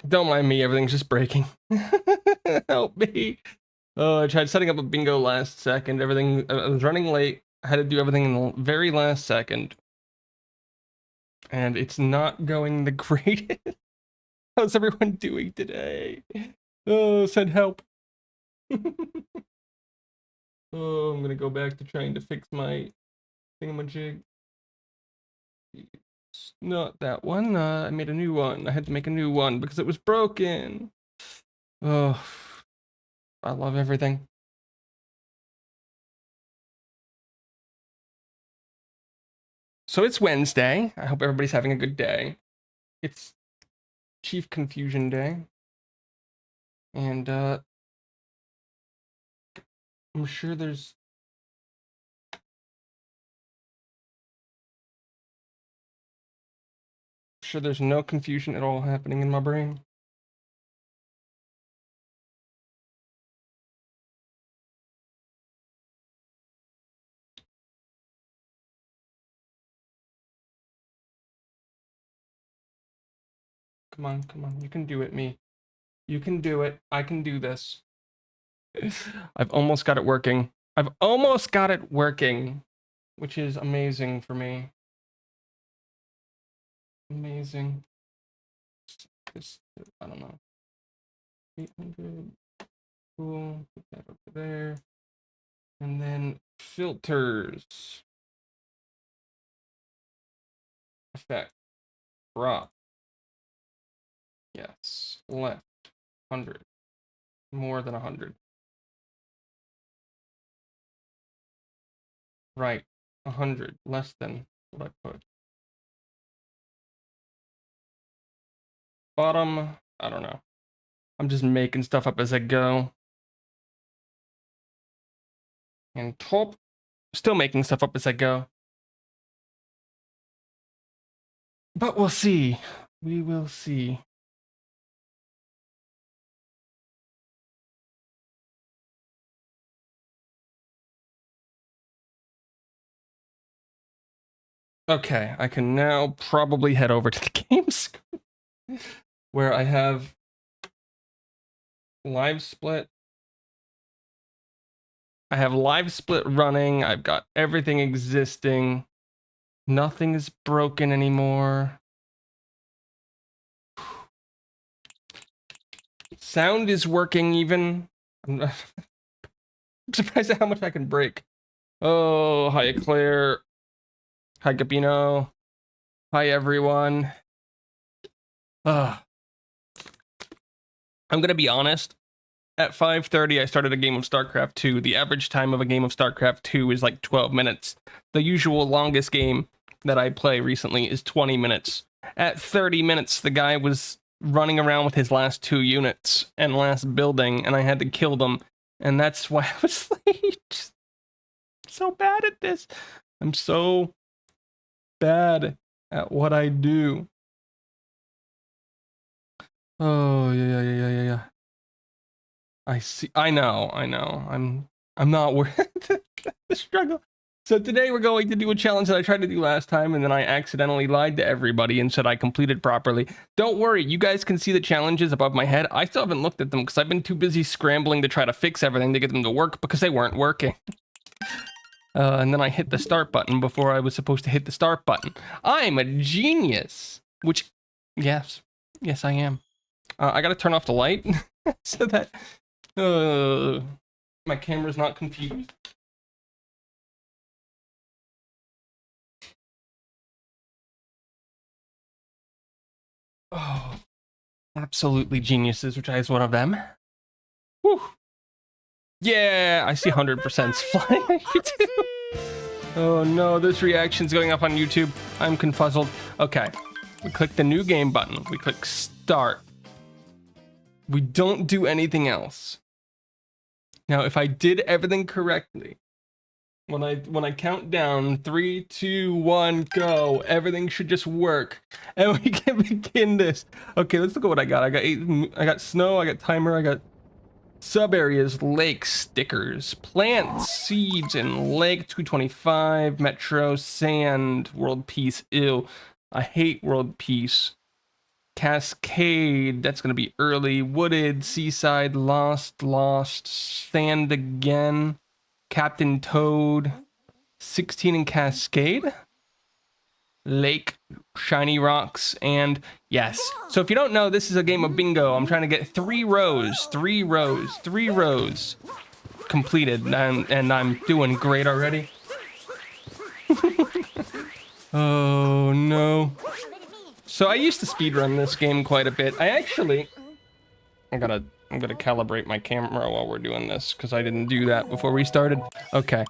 Don't mind me, everything's just breaking. Help me. Oh, I tried setting up a bingo last second. Everything, I was running late. I had to do everything in the very last second. And it's not going the greatest. How's everyone doing today? Oh, send help. Oh, I'm gonna go back to trying to fix my thingamajig. It's not that one. I made a new one. I had to make a new one because it was broken. Oh, I love everything. So it's Wednesday. I hope everybody's having a good day. It's Chief Confusion Day. And I'm sure there's no confusion at all happening in my brain. Come on, come on. You can do it, me. You can do it. I can do this. I've almost got it working. I've almost got it working, which is amazing for me. Amazing. This, I don't know. 800. Cool. Put that over there. And then filters. Effect. Drop. Yes. Left. 100. More than 100. Right. 100. Less than what I put. Bottom. I don't know. I'm just making stuff up as I go. And top. Still making stuff up as I go. But we'll see. We will see. Okay, I can now probably head over to the game screen where I have live split. I have live split running. I've got everything existing. Nothing is broken anymore. Sound is working even. I'm surprised at how much I can break. Oh, hi Claire. Hi Gabino. Hi everyone. I'm gonna be honest. At 5:30, I started a game of StarCraft 2. The average time of a game of StarCraft 2 is like 12 minutes. The usual longest game that I play recently is 20 minutes. At 30 minutes, the guy was running around with his last 2 units and last building, and I had to kill them. And that's why I was late. So bad at this. I'm so bad at what I do. Oh, yeah. I see. I know. I'm not worth the struggle. So today we're going to do a challenge that I tried to do last time, and then I accidentally lied to everybody and said I completed properly. Don't worry, you guys can see the challenges above my head. I still haven't looked at them because I've been too busy scrambling to try to fix everything to get them to work because they weren't working. And then I hit the start button before I was supposed to hit the start button. I'm a genius. Which, yes, I am. I gotta turn off the light so that my camera's not confused. Oh, absolutely geniuses, which is one of them. Whew. Yeah, I see 100% flying on YouTube. Oh no, this reaction's going up on YouTube. I'm confuzzled. Okay, we click the new game button. We click start. We don't do anything else. Now, if I did everything correctly, when I count down 3, 2, 1, go, everything should just work, and we can begin this. Okay, let's look at what I got. I got snow. I got timer. I got sub areas, lakes, stickers, plants, seeds, and lake 225, metro, sand, world peace. Ew, I hate world peace. Cascade, that's going to be early. Wooded, Seaside, Lost, Sand again. Captain Toad, 16 in Cascade. Lake, Shiny Rocks, and yes. So if you don't know, this is a game of bingo. I'm trying to get 3 rows completed, and I'm doing great already. Oh no. So I used to speedrun this game quite a bit. I'm gonna calibrate my camera while we're doing this, because I didn't do that before we started. Okay.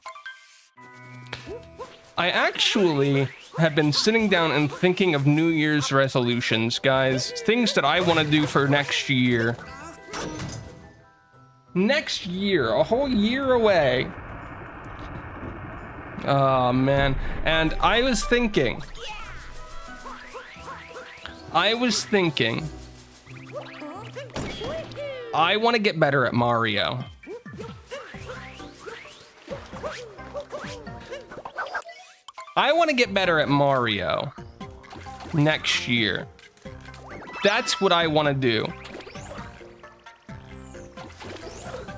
I actually have been sitting down and thinking of New Year's resolutions, guys. Things that I want to do for next year. Next year, a whole year away. Oh, man. And I was thinking, I want to get better at Mario. I want to get better at Mario next year. That's what I want to do.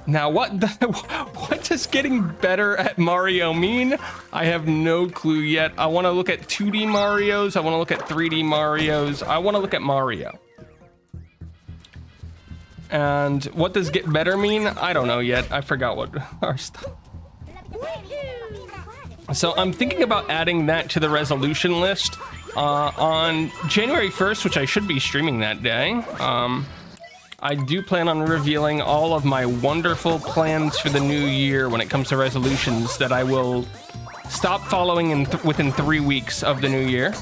Now, what does getting better at Mario mean? I have no clue yet. I want to look at 2D Marios. I want to look at 3D Marios. I want to look at Mario. And what does get better mean? I don't know yet. I forgot what our stuff. So I'm thinking about adding that to the resolution list on January 1st, which I should be streaming that day. I do plan on revealing all of my wonderful plans for the new year when it comes to resolutions that I will stop following within 3 weeks of the new year,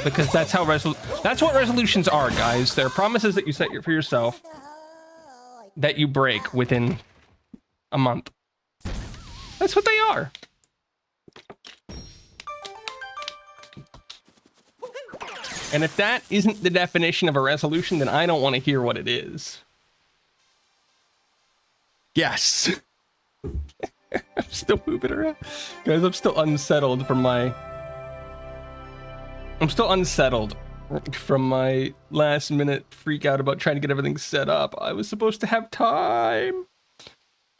because that's how that's what resolutions are, guys. They're promises that you set for yourself that you break within a month. That's what they are. And if that isn't the definition of a resolution, then I don't want to hear what it is. Yes. I'm still moving around. Guys, I'm still unsettled from my last minute freak out about trying to get everything set up. I was supposed to have time.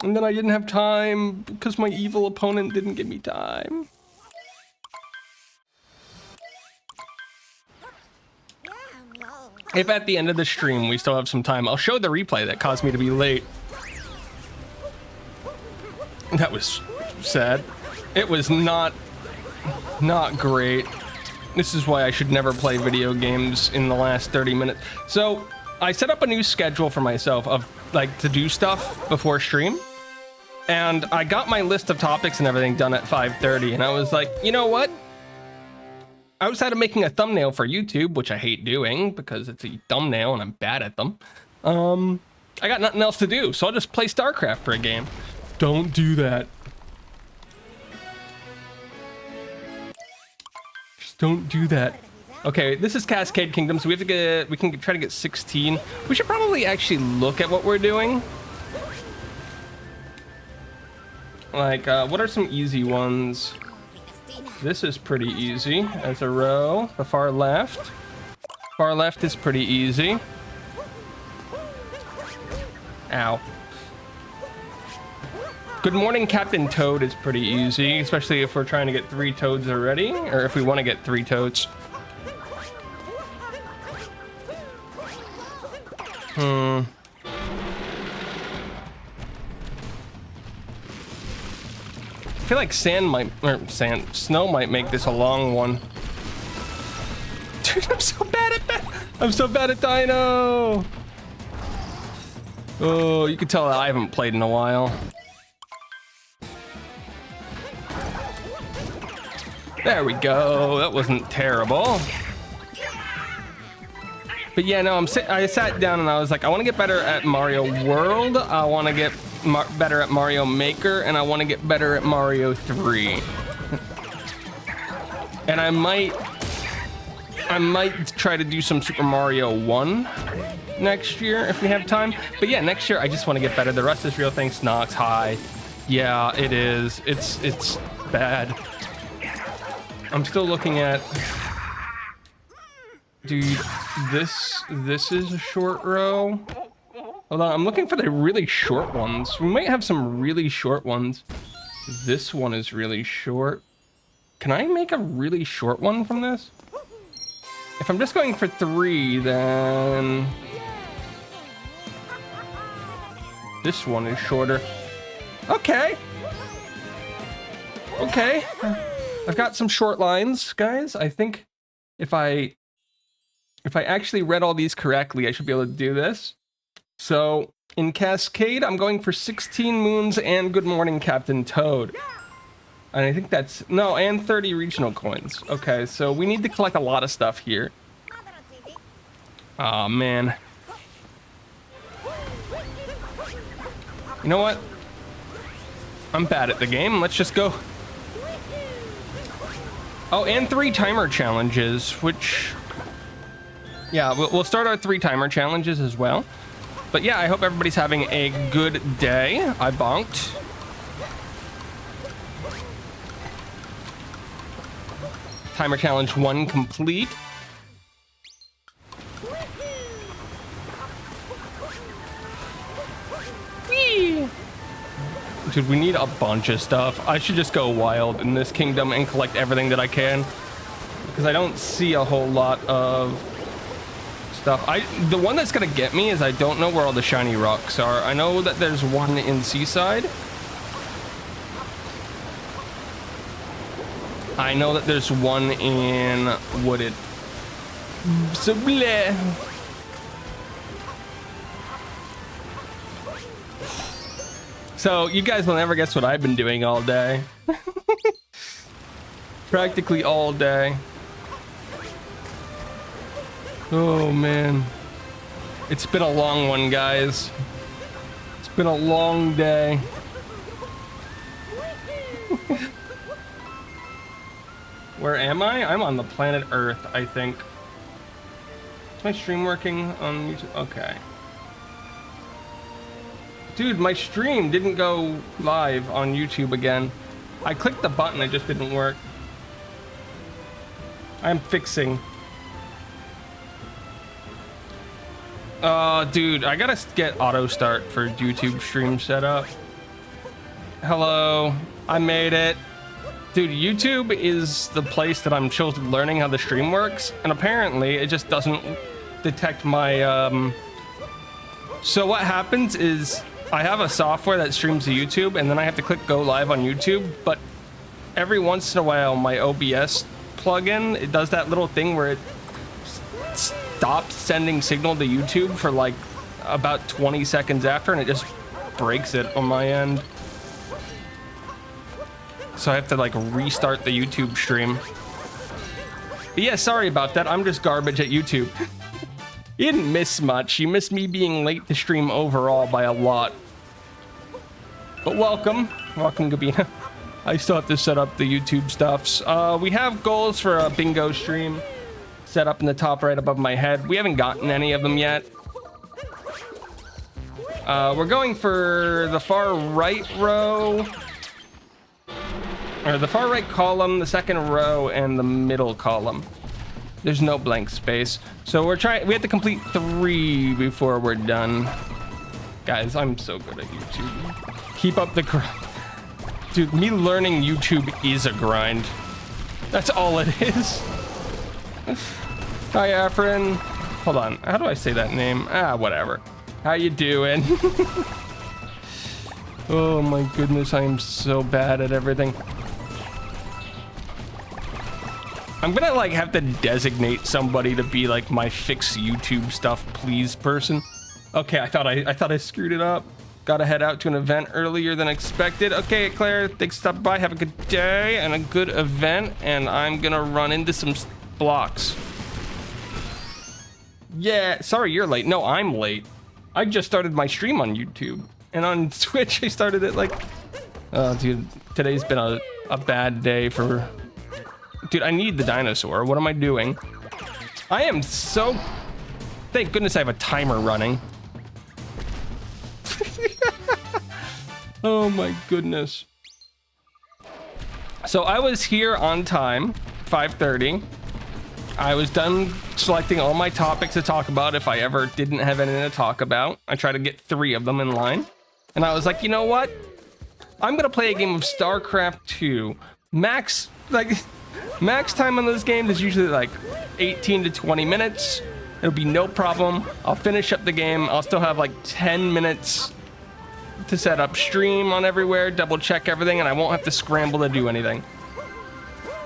And then I didn't have time because my evil opponent didn't give me time. If at the end of the stream we still have some time, I'll show the replay that caused me to be late. That was sad. It was not great. This is why I should never play video games in the last 30 minutes. So I set up a new schedule for myself of like to do stuff before stream. And I got my list of topics and everything done at 5:30. And I was like, you know what? Outside of making a thumbnail for YouTube, which I hate doing because it's a thumbnail and I'm bad at them, I got nothing else to do, so I'll just play StarCraft for a game. Don't do that. Just don't do that. Okay, this is Cascade Kingdom, so we can try to get 16. We should probably actually look at what we're doing. Like, what are some easy ones? This is pretty easy as a row. The far left. Far left is pretty easy. Ow. Good morning, Captain Toad is pretty easy, especially if we're trying to get 3 toads already, or if we want to get 3 toads. I feel like snow might make this a long one. Dude, I'm so bad at Dino. Oh, you can tell that I haven't played in a while. There we go. That wasn't terrible. But yeah, no, I sat down and I was like, I want to get better at Mario World. I want to get better at Mario Maker, and I want to get better at Mario 3. And I might try to do some Super Mario 1 next year if we have time. But yeah, next year I just want to get better. The rest is real. Thanks, Nox. Hi. Yeah, it is. It's bad. I'm still looking at Dude, this is a short row. Hold on, I'm looking for the really short ones. We might have some really short ones. This one is really short. Can I make a really short one from this? If I'm just going for 3, then this one is shorter. Okay. Okay. I've got some short lines, guys. I think if I actually read all these correctly, I should be able to do this. So in Cascade, I'm going for 16 moons and Good Morning Captain Toad. And I think that's, no, and 30 regional coins. Okay, so we need to collect a lot of stuff here. Aw, man. You know what? I'm bad at the game. Let's just go. Oh, and 3 timer challenges, which... Yeah, we'll start our 3 timer challenges as well. But yeah, I hope everybody's having a good day. I bonked. Timer challenge 1 complete. Whee! Dude, we need a bunch of stuff. I should just go wild in this kingdom and collect everything that I can, because I don't see a whole lot of stuff. The one that's gonna get me is I don't know where all the shiny rocks are. I know that there's one in Seaside. I know that there's one in Wooded. So bleh. So you guys will never guess what I've been doing all day. Practically all day. Oh man. It's been a long one, guys. It's been a long day. Where am I? I'm on the planet Earth, I think. Is my stream working on YouTube? Okay. Dude, my stream didn't go live on YouTube again. I clicked the button, it just didn't work. I'm fixing. Dude, I gotta get auto start for YouTube stream setup. Hello, I made it. Dude, YouTube is the place that I'm still learning how the stream works, and apparently it just doesn't detect my, So what happens is I have a software that streams to YouTube, and then I have to click go live on YouTube, but every once in a while my OBS plugin, it does that little thing where it stops sending signal to YouTube for like about 20 seconds after, and it just breaks it on my end. So I have to like restart the YouTube stream. But yeah, sorry about that. I'm just garbage at YouTube. You didn't miss much. You missed me being late to stream overall by a lot. But welcome. Welcome, Gabina. I still have to set up the YouTube stuffs. We have goals for a bingo stream set up in the top right above my head. We haven't gotten any of them yet. We're going for the far right row, or the far right column, the second row, and the middle column. There's no blank space. So we have to complete 3 before we're done. Guys, I'm so good at YouTube. Keep up the grind. Dude, me learning YouTube is a grind. That's all it is. Hi, Afrin. Hold on. How do I say that name? Ah, whatever. How you doing? Oh my goodness, I am so bad at everything. I'm gonna like have to designate somebody to be like my fix YouTube stuff please person. Okay, I thought I screwed it up. Gotta head out to an event earlier than expected. Okay, Claire, thanks for stopping by. Have a good day and a good event. And I'm gonna run into some blocks. Yeah, sorry you're late. No, I'm late. I just started my stream on YouTube. And on Twitch, I started it like... Oh, dude, today's been a bad day for... Dude, I need the dinosaur. What am I doing? I am so... Thank goodness I have a timer running. Oh my goodness. So I was here on time, 5:30. I was done selecting all my topics to talk about if I ever didn't have anything to talk about. I tried to get 3 of them in line. And I was like, you know what? I'm going to play a game of StarCraft 2. Max time on those games is usually like 18 to 20 minutes. It'll be no problem. I'll finish up the game. I'll still have like 10 minutes to set up stream on everywhere, double check everything, and I won't have to scramble to do anything.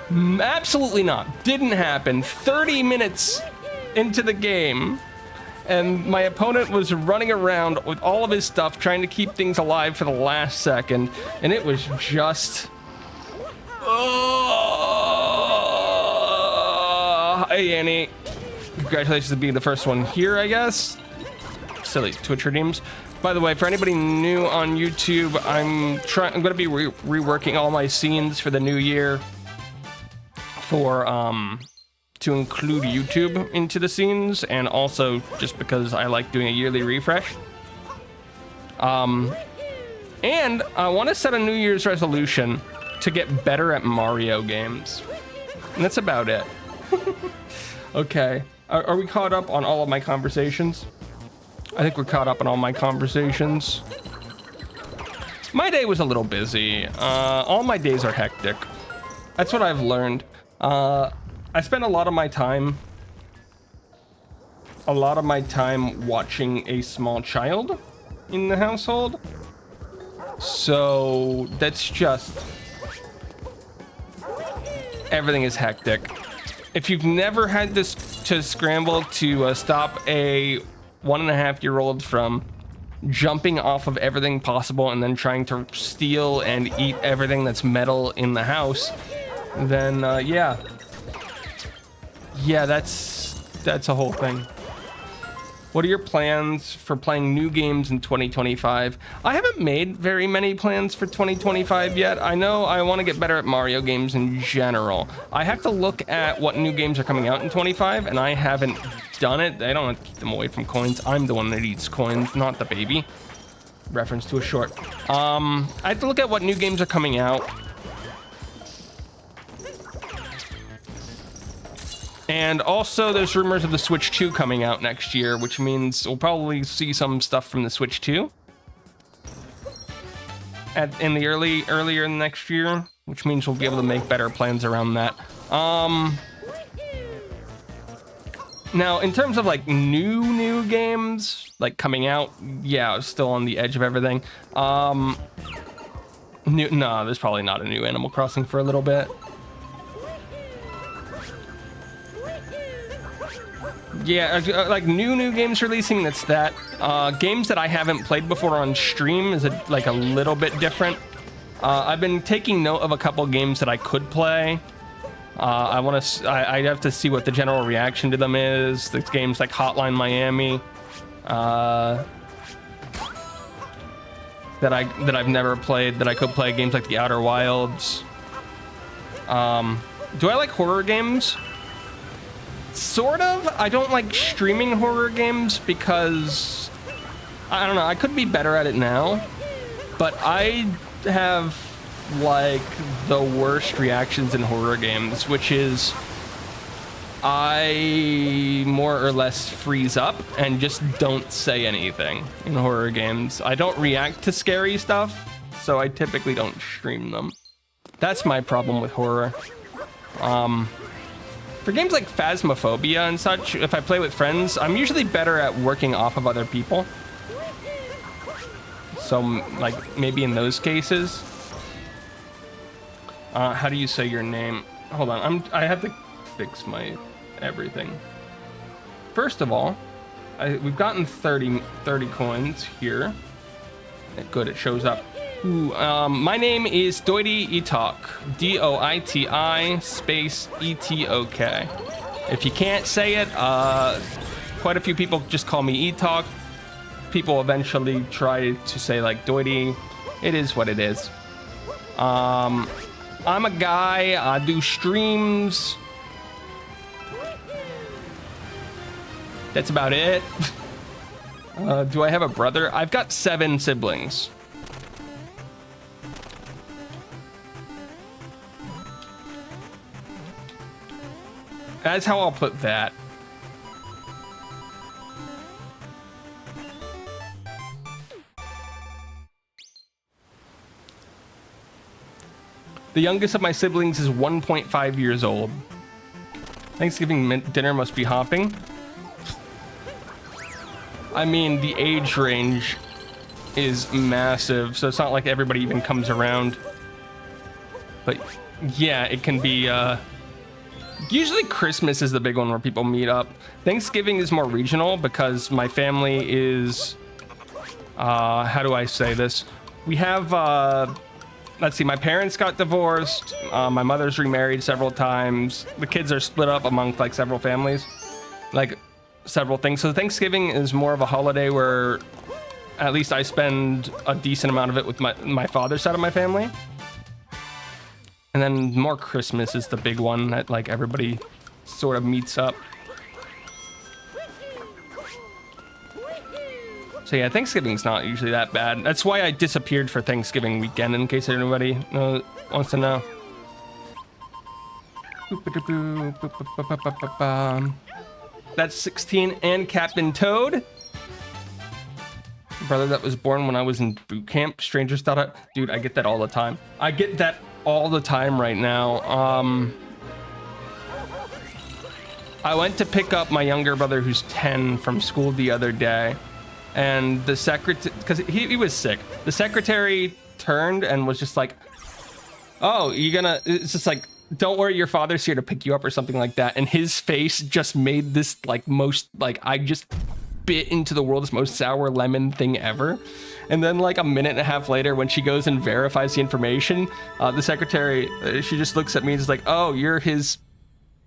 Absolutely not. Didn't happen. 30 minutes into the game, and my opponent was running around with all of his stuff, trying to keep things alive for the last second, and it was just... Hey, Annie. Congratulations on being the first one here, I guess. Silly Twitch redeems. By the way, for anybody new on YouTube, I'm going to be reworking all my scenes for the new year for to include YouTube into the scenes, and also just because I like doing a yearly refresh. And I want to set a New Year's resolution to get better at Mario games. And that's about it. Okay. Are we caught up on all of my conversations? I think we're caught up on all my conversations. My day was a little busy. All my days are hectic. That's what I've learned. I spent a lot of my time watching a small child in the household. So that's just... everything is hectic. If you've never had to scramble to stop a 1.5-year-old from jumping off of everything possible and then trying to steal and eat everything that's metal in the house, then yeah, that's a whole thing. What are your plans for playing new games in 2025? I haven't made very many plans for 2025 yet. I know I want to get better at Mario games in general. I have to look at what new games are coming out in 25, and I haven't done it. I don't have to keep them away from coins. I'm the one that eats coins, not the baby. Reference to a short. I have to look at what new games are coming out. And also, there's rumors of the Switch 2 coming out next year, which means we'll probably see some stuff from the Switch 2 in the earlier next year, which means we'll be able to make better plans around that. Now, in terms of like new games like coming out, yeah, still on the edge of everything. No, there's probably not a new Animal Crossing for a little bit. Yeah, like new games releasing, that's that. Games that I haven't played before on stream is like a little bit different. I've been taking note of a couple games that I could play. I have to see what the general reaction to them is. There's games like Hotline Miami that I've never played that I could play. Games like The Outer Wilds. Do I like horror games? Sort of. I don't like streaming horror games because I don't know, I could be better at it now, but I have like the worst reactions in horror games, which is I more or less freeze up and just don't say anything in horror games. I don't react to scary stuff, so I typically don't stream them. That's my problem with horror. For games like Phasmophobia and such, if I play with friends, I'm usually better at working off of other people. So, like, maybe in those cases. How do you say your name? Hold on, I have to fix my everything. First of all, we've gotten 30 coins here. Good, it shows up. Ooh, my name is Doity Etok. D-O-I-T-I space E-T-O-K. If you can't say it, quite a few people just call me Etok. People eventually try to say like Doity. It is what it is. I'm a guy, I do streams. That's about it. Do I have a brother? I've got 7 siblings. That's how I'll put that. The youngest of my siblings is 1.5 years old. Thanksgiving dinner must be hopping. I mean, the age range is massive, so it's not like everybody even comes around. But yeah, it can be, usually Christmas is the big one where people meet up. Thanksgiving is more regional because my family is, how do I say this? We have, let's see, my parents got divorced. My mother's remarried several times. The kids are split up among like several families, like several things. So Thanksgiving is more of a holiday where at least I spend a decent amount of it with my father's side of my family. And then more Christmas is the big one that like everybody sort of meets up. So yeah, Thanksgiving's not usually that bad. That's why I disappeared for Thanksgiving weekend, in case anybody wants to know. That's 16 and Captain Toad. Brother that was born when I was in boot camp. Strangers thought I... Dude, I get that all the time. I get that all the time right now. I went to pick up my younger brother who's 10 from school the other day. And the secretary, because he was sick, the secretary turned and was just like, oh, it's just like, don't worry, your father's here to pick you up or something like that. And his face just made this like I just bit into the world's most sour lemon thing ever. And then like a minute and a half later, when she goes and verifies the information, the secretary, she just looks at me and is like, oh, you're his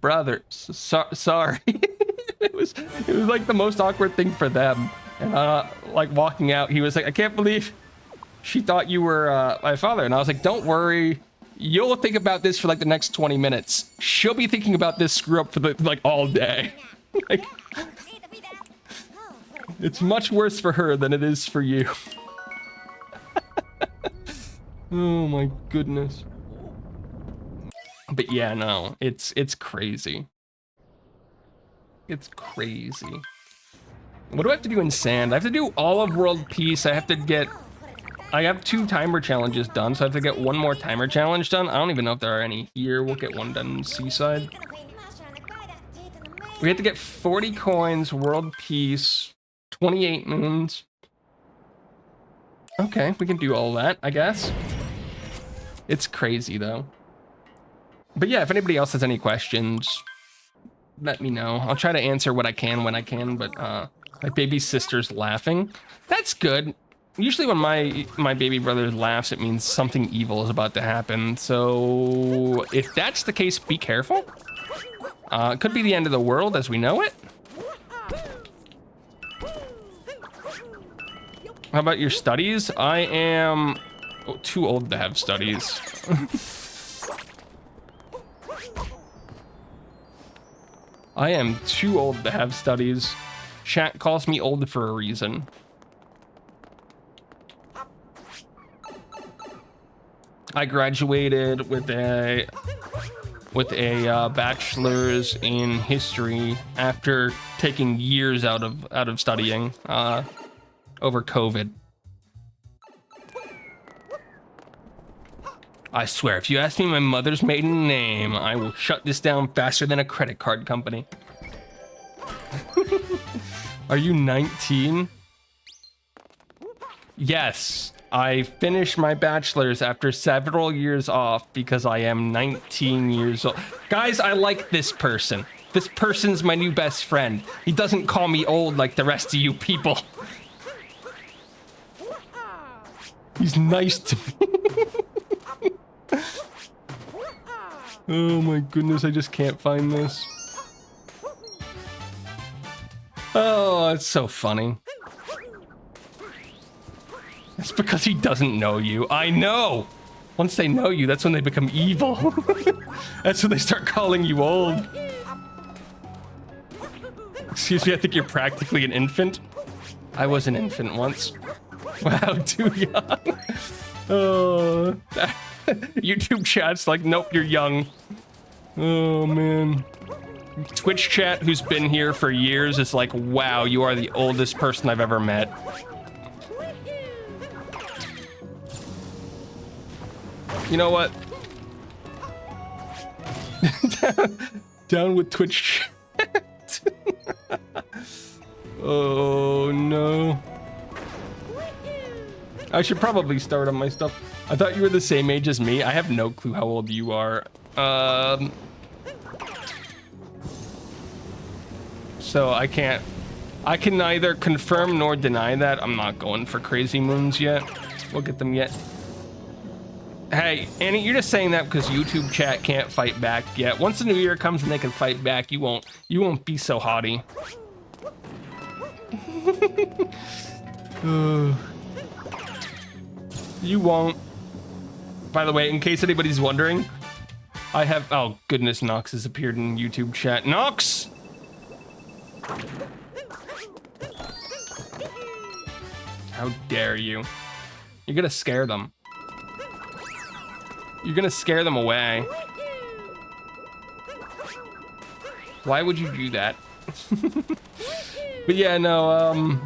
brother. Sorry. It was like the most awkward thing for them. And like walking out, he was like, I can't believe she thought you were my father. And I was like, don't worry, you'll think about this for like the next 20 minutes. She'll be thinking about this screw up for like all day. Like, it's much worse for her than it is for you. Oh my goodness. But yeah, no, it's crazy. It's crazy. What do I have to do in sand? I have to do all of world peace. I have 2 timer challenges done, so I have to get one more timer challenge done. I don't even know if there are any here. We'll get one done in Seaside. We have to get 40 coins, world peace, 28 moons. Okay, we can do all that, I guess. It's crazy though. But yeah, if anybody else has any questions, let me know. I'll try to answer what I can when I can, but my baby sister's laughing. That's good. Usually when my baby brother laughs, it means something evil is about to happen. So if that's the case, be careful. It could be the end of the world as we know it. How about your studies? I am too old to have studies. I am too old to have studies. Chat calls me old for a reason. I graduated with a bachelor's in history after taking years out of studying over COVID. I swear, if you ask me my mother's maiden name, I will shut this down faster than a credit card company. Are you 19? Yes, I finished my bachelor's after several years off because I am 19 years old. Guys, I like this person. This person's my new best friend. He doesn't call me old like the rest of you people. He's nice to me. Oh my goodness, I just can't find this. Oh, it's so funny. It's because he doesn't know you. I know! Once they know you, that's when they become evil. That's when they start calling you old. Excuse me, I think you're practically an infant. I was an infant once. Wow, too young. Oh, YouTube chat's like, nope, you're young. Oh, man. Twitch chat who's been here for years is like, wow, you are the oldest person I've ever met. You know what? Down with Twitch chat. Oh no. I should probably start on my stuff. I thought you were the same age as me. I have no clue how old you are. So I can neither confirm nor deny that. I'm not going for crazy moons yet. We'll get them yet. Hey, Annie, you're just saying that because YouTube chat can't fight back yet. Once the new year comes and they can fight back, you won't be so haughty. You won't. By the way, in case anybody's wondering, I have... Oh, goodness, Nox has appeared in YouTube chat. Nox! How dare you? You're gonna scare them. You're gonna scare them away. Why would you do that? But yeah, no,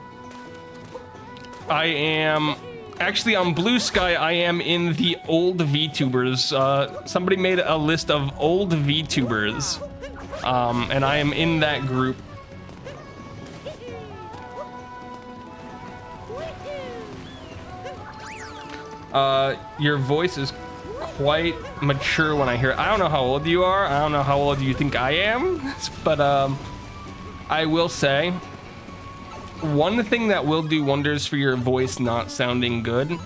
I am... Actually, on Blue Sky, I am in the old VTubers. Somebody made a list of old VTubers, and I am in that group. Your voice is quite mature when I hear it. I don't know how old you are. I don't know how old you think I am, but I will say, one thing that will do wonders for your voice not sounding good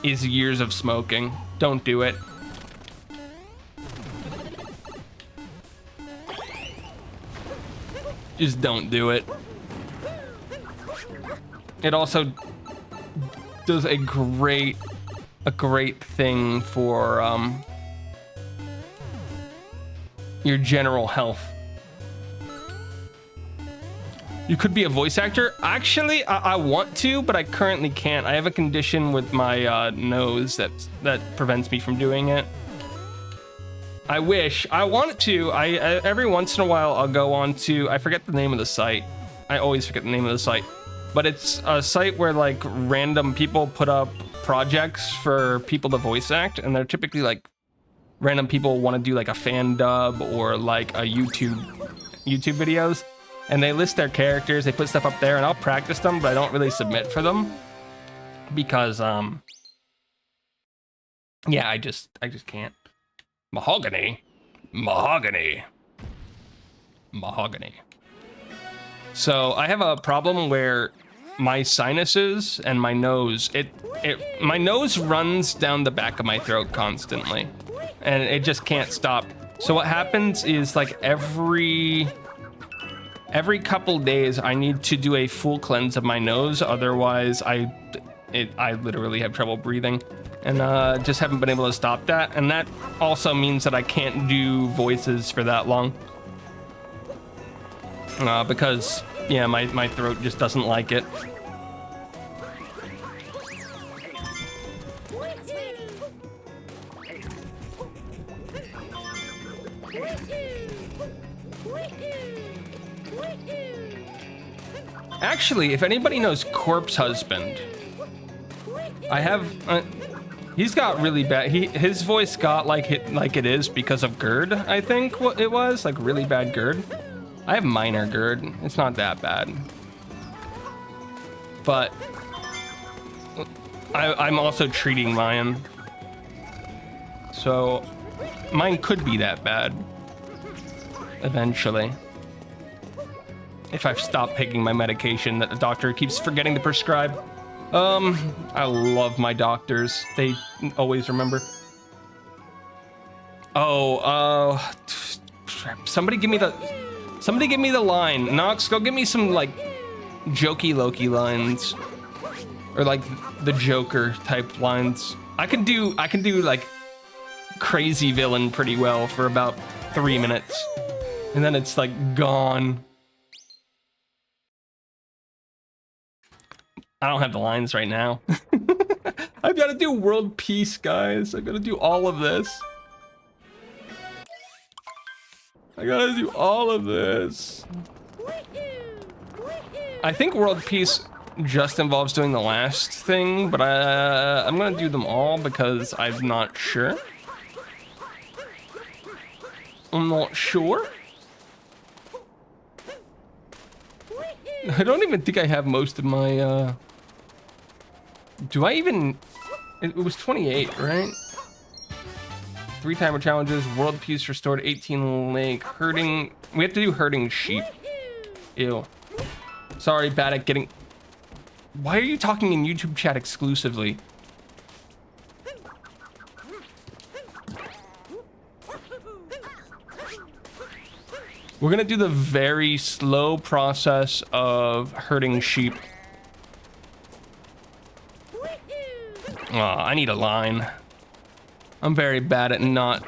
is years of smoking. Don't do it. Just don't do it. It also does a great thing for your general health. You could be a voice actor. Actually, I want to, but I currently can't. I have a condition with my nose that prevents me from doing it. I wish. I want to. Every once in a while, I'll go on to... I forget the name of the site. I always forget the name of the site. But it's a site where, like, random people put up projects for people to voice act, and they're typically, like, random people want to do, like, a fan dub or, like, a YouTube videos. And they list their characters, they put stuff up there, and I'll practice them, but I don't really submit for them. Because, yeah, I just can't. Mahogany. So I have a problem where my sinuses and my nose, my nose runs down the back of my throat constantly, and it just can't stop. So what happens is, like, every couple days I need to do a full cleanse of my nose, otherwise I literally have trouble breathing, and just haven't been able to stop that. And that also means that I can't do voices for that long, because yeah, my throat just doesn't like it. Actually, if anybody knows Corpse Husband, I have... he's got really bad... His voice got like it is because of GERD, I think what it was. Like, really bad GERD. I have minor GERD. It's not that bad. But... I'm also treating mine. So... mine could be that bad. Eventually. If I've stopped taking my medication that the doctor keeps forgetting to prescribe. I love my doctors. They always remember. Oh, somebody give me the line. Nox, go give me some, like, jokey Loki lines. Or, like, the Joker type lines. I can do like crazy villain pretty well for about 3 minutes. And then it's like gone. I don't have the lines right now. I've got to do world peace, guys. I've got to do all of this. I gotta do all of this. I think world peace just involves doing the last thing, but I'm gonna do them all because I'm not sure. I'm not sure. I don't even think I have most of my, do I even, it was 28, right? 3 timer challenges, world peace restored, 18 lake, herding, we have to do herding sheep. Ew. Sorry, bad at getting, why are you talking in YouTube chat exclusively? We're gonna do the very slow process of herding sheep. Oh, I need a line. I'm very bad at not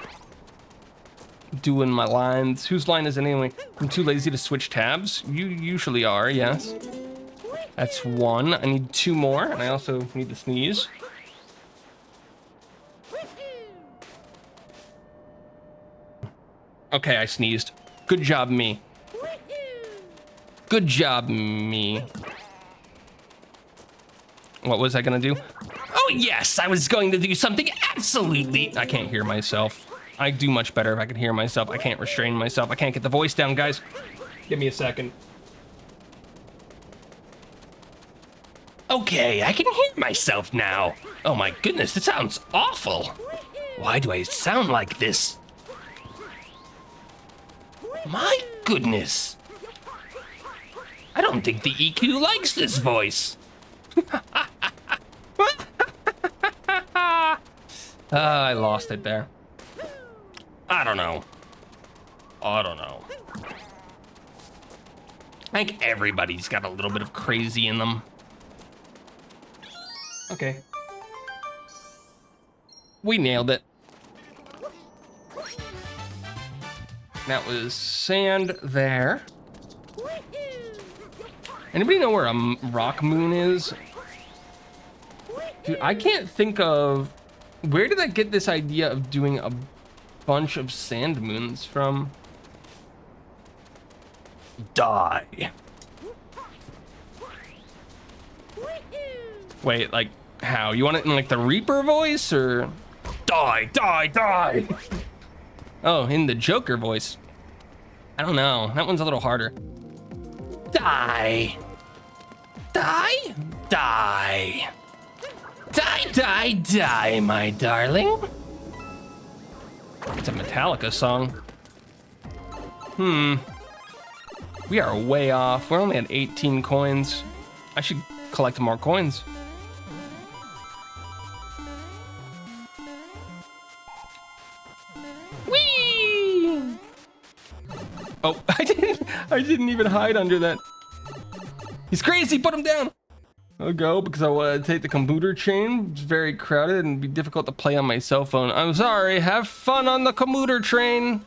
doing my lines. Whose line is it anyway? I'm too lazy to switch tabs. You usually are, yes. That's 1. I need 2 more, and I also need to sneeze. Okay, I sneezed. Good job, me. Good job, me. What was I gonna do? Oh yes, I was going to do something absolutely. I can't hear myself. I do much better if I can hear myself. I can't restrain myself. I can't get the voice down, guys. Give me a second. Okay, I can hear myself now. Oh my goodness, it sounds awful. Why do I sound like this? My goodness. I don't think the EQ likes this voice. I lost it there. I don't know. I think everybody's got a little bit of crazy in them. Okay. We nailed it. That was sand there. Anybody know where a rock moon is? Dude, I can't think of... Where did I get this idea of doing a bunch of sand moons from? Die. Wait, like, how? You want it in, like, the Reaper voice, or? Die, die, die! Oh, in the Joker voice. I don't know. That one's a little harder. Die. Die? Die. Die, die, die, my darling. It's a Metallica song. We are way off. We're only at 18 coins. I should collect more coins. Whee! Oh, I didn't even hide under that. He's crazy, put him down. I'll go because I want to take the commuter train. It's very crowded and be difficult to play on my cell phone. I'm sorry, have fun on the commuter train.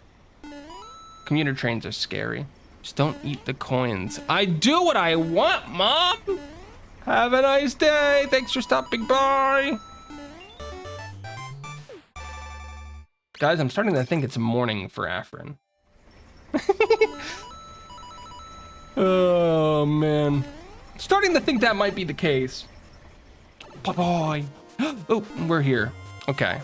Commuter trains are scary. Just don't eat the coins. I do what I want, Mom. Have a nice day. Thanks for stopping by. Guys, I'm starting to think it's morning for Afrin. Oh, man. Starting to think that might be the case. Bye-bye. Oh, we're here. Okay.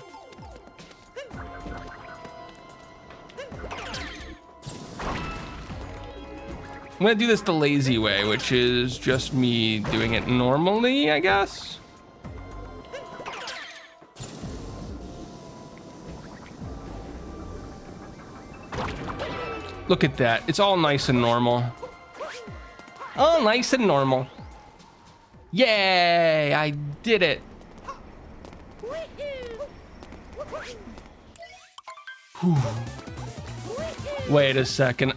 I'm gonna do this the lazy way, which is just me doing it normally, I guess. Look at that. It's all nice and normal. All nice and normal. Yay! I did it. Whew. Wait a second.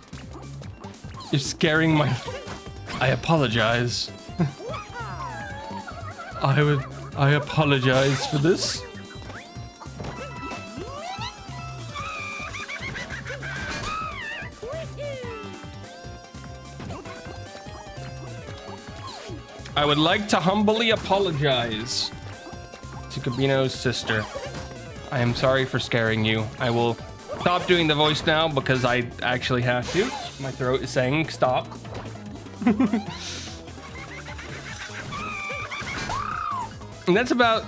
You're scaring my... I apologize. I apologize for this. I would like to humbly apologize to Cabino's sister. I am sorry for scaring you. I will stop doing the voice now because I actually have to. My throat is saying stop. And that's about,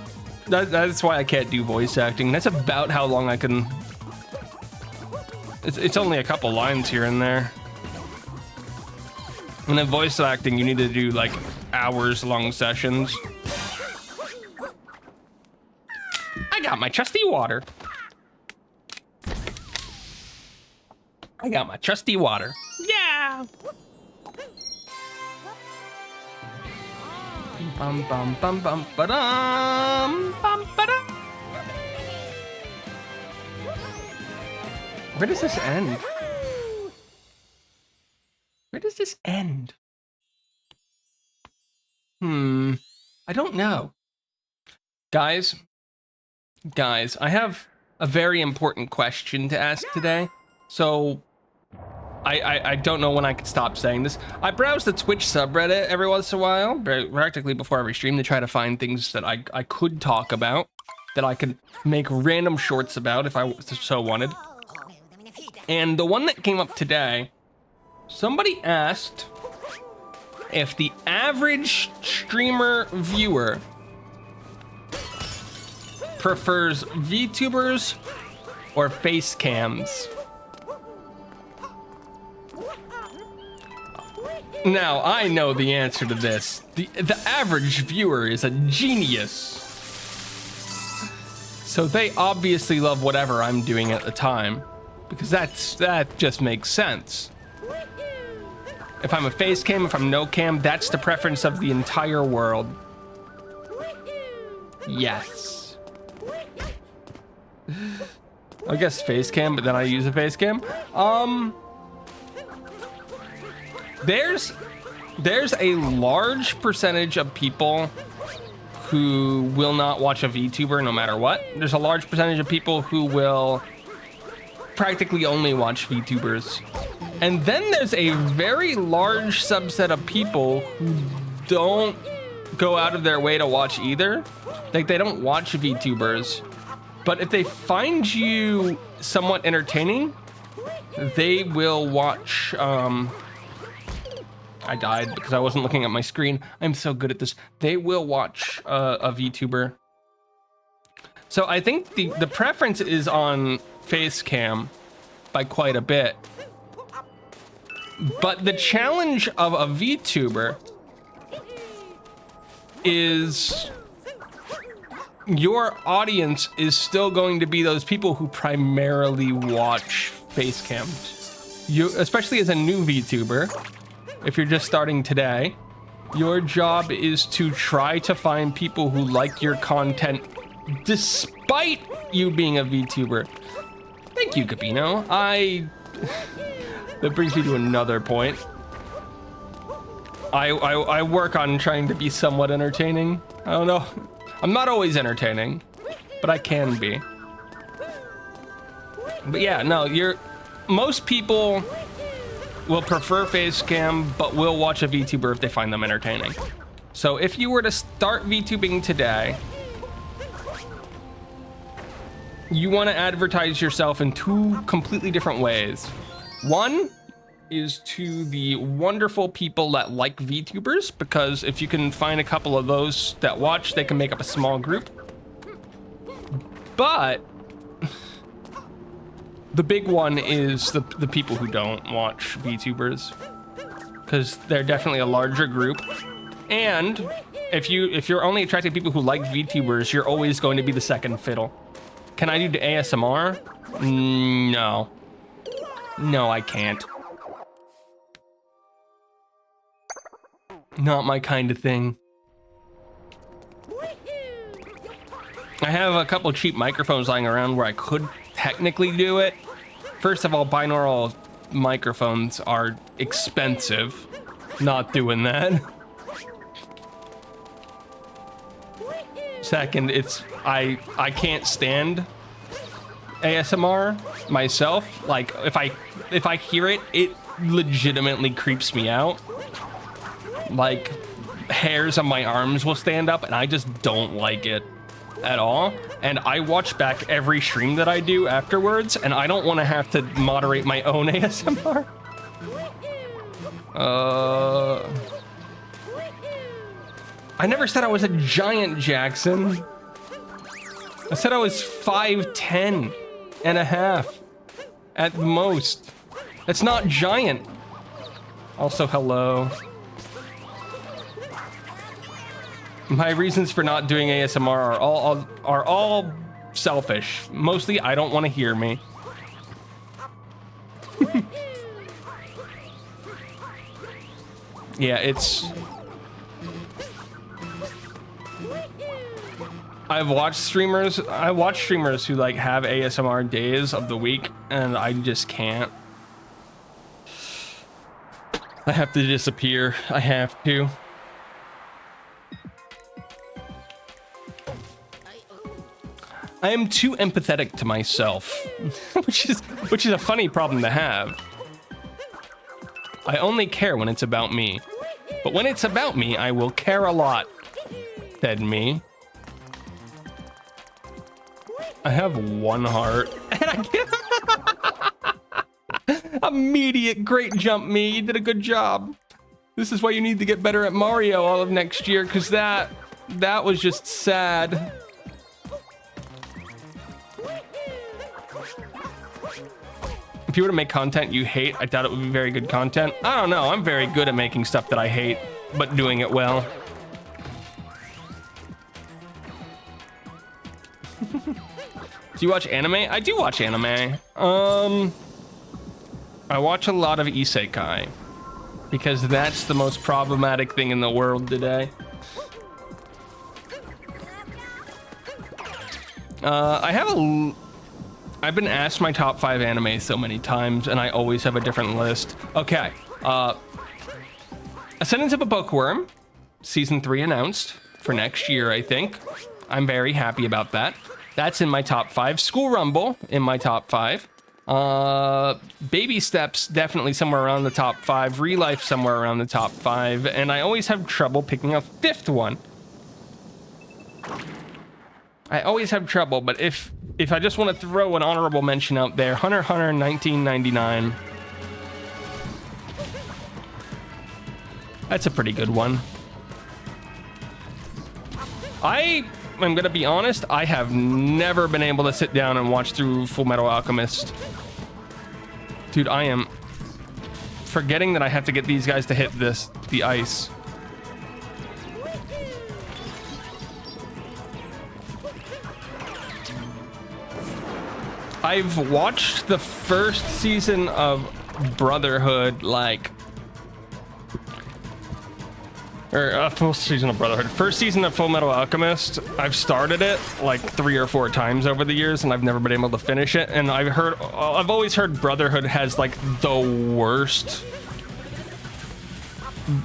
that's why I can't do voice acting. That's about how long I can. It's only a couple lines here and there. And then voice acting, you need to do like hours long sessions. I got my trusty water. I got my trusty water. Yeah. Bum bum bum bum ba-dum, bum ba-dum. Where does this end? Where does this end? I don't know. Guys, I have a very important question to ask today. So I don't know when I could stop saying this. I browse the Twitch subreddit every once in a while, practically before every stream, to try to find things that I could talk about, that I could make random shorts about if I so wanted. And the one that came up today, somebody asked if the average streamer viewer prefers VTubers or face cams. Now, I know the answer to this. The average viewer is a genius. So they obviously love whatever I'm doing at the time, because that just makes sense. If I'm a face cam, if I'm no cam, that's the preference of the entire world. Yes. I guess face cam, but then I use a face cam. There's a large percentage of people who will not watch a VTuber no matter what. There's a large percentage of people who will practically only watch VTubers. And then there's a very large subset of people who don't go out of their way to watch either. Like, they don't watch VTubers, but if they find you somewhat entertaining, they will watch, I died because I wasn't looking at my screen. I'm so good at this. They will watch a VTuber. So I think the preference is on face cam by quite a bit. But the challenge of a VTuber is your audience is still going to be those people who primarily watch face cams. You, especially as a new VTuber, if you're just starting today, your job is to try to find people who like your content despite you being a VTuber. Thank you, Gabino. That brings me to another point. I work on trying to be somewhat entertaining. I don't know. I'm not always entertaining, but I can be. But yeah, no, most people will prefer face cam, but will watch a VTuber if they find them entertaining. So if you were to start VTubing today, you want to advertise yourself in two completely different ways. One is to the wonderful people that like VTubers, because if you can find a couple of those that watch, they can make up a small group. But the big one is the people who don't watch VTubers, because they're definitely a larger group. And if you're only attracting people who like VTubers, you're always going to be the second fiddle. Can I do the ASMR? No. No, I can't. Not my kind of thing. I have a couple cheap microphones lying around where I could technically do it. First of all, binaural microphones are expensive. Not doing that. Second, I can't stand ASMR myself. Like, if I hear it, it legitimately creeps me out. Like, hairs on my arms will stand up, and I just don't like it. at all, and I watch back every stream that I do afterwards, and I don't want to have to moderate my own ASMR. I never said I was a giant, Jackson. I said I was 5'10" and a half at most. That's not giant. Also, hello. My reasons for not doing ASMR are all selfish. Mostly, I don't want to hear me. Yeah, it's... I watch streamers who like have ASMR days of the week, and I just can't. I have to disappear. I have to. I am too empathetic to myself, which is a funny problem to have. I only care when it's about me, but when it's about me, I will care a lot, said me. I have one heart, and I get immediate great jump, me. You did a good job. This is why you need to get better at Mario all of next year, because that was just sad. If you were to make content you hate, I doubt it would be very good content. I don't know. I'm very good at making stuff that I hate, but doing it well. Do you watch anime? I do watch anime. I watch a lot of isekai because that's the most problematic thing in the world today. I've been asked my top 5 anime so many times, and I always have a different list. Okay, Ascendance of a Bookworm, season 3 announced for next year, I think. I'm very happy about that. That's in my top 5. School Rumble in my top 5. Baby Steps definitely somewhere around the top 5. Relife somewhere around the top 5, and I always have trouble picking a 5th one. I always have trouble, but if I just want to throw an honorable mention out there, Hunter x Hunter 1999. That's a pretty good one. I'm gonna be honest, I have never been able to sit down and watch through Full Metal Alchemist. Dude, I am forgetting that I have to get these guys to hit the ice. I've watched the first season of Brotherhood, full season of Brotherhood. First season of Full Metal Alchemist, I've started it like 3 or 4 times over the years, and I've never been able to finish it. And I've always heard Brotherhood has like the worst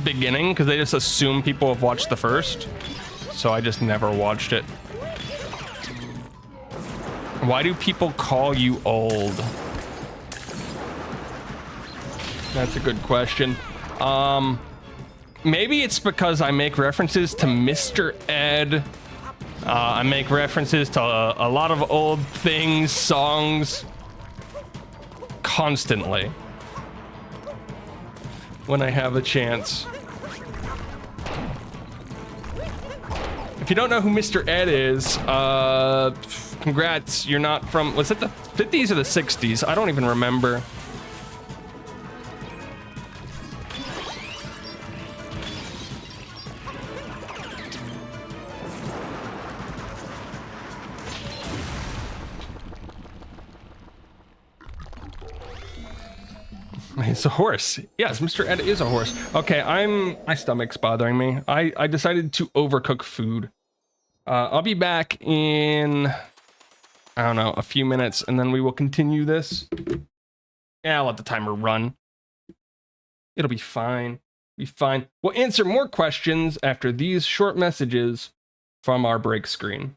beginning because they just assume people have watched the first. So I just never watched it. Why do people call you old? That's a good question. Maybe it's because I make references to Mr. Ed. I make references to a lot of old things, songs, constantly when I have a chance. If you don't know who Mr. Ed is, congrats, you're not from, was it the 50s or the 60s? I don't even remember. It's a horse. Yes, Mr. Ed is a horse. Okay, my stomach's bothering me. I decided to overcook food. I'll be back in, I don't know, a few minutes, and then we will continue this. Yeah, I'll let the timer run. It'll be fine. Be fine. We'll answer more questions after these short messages from our break screen.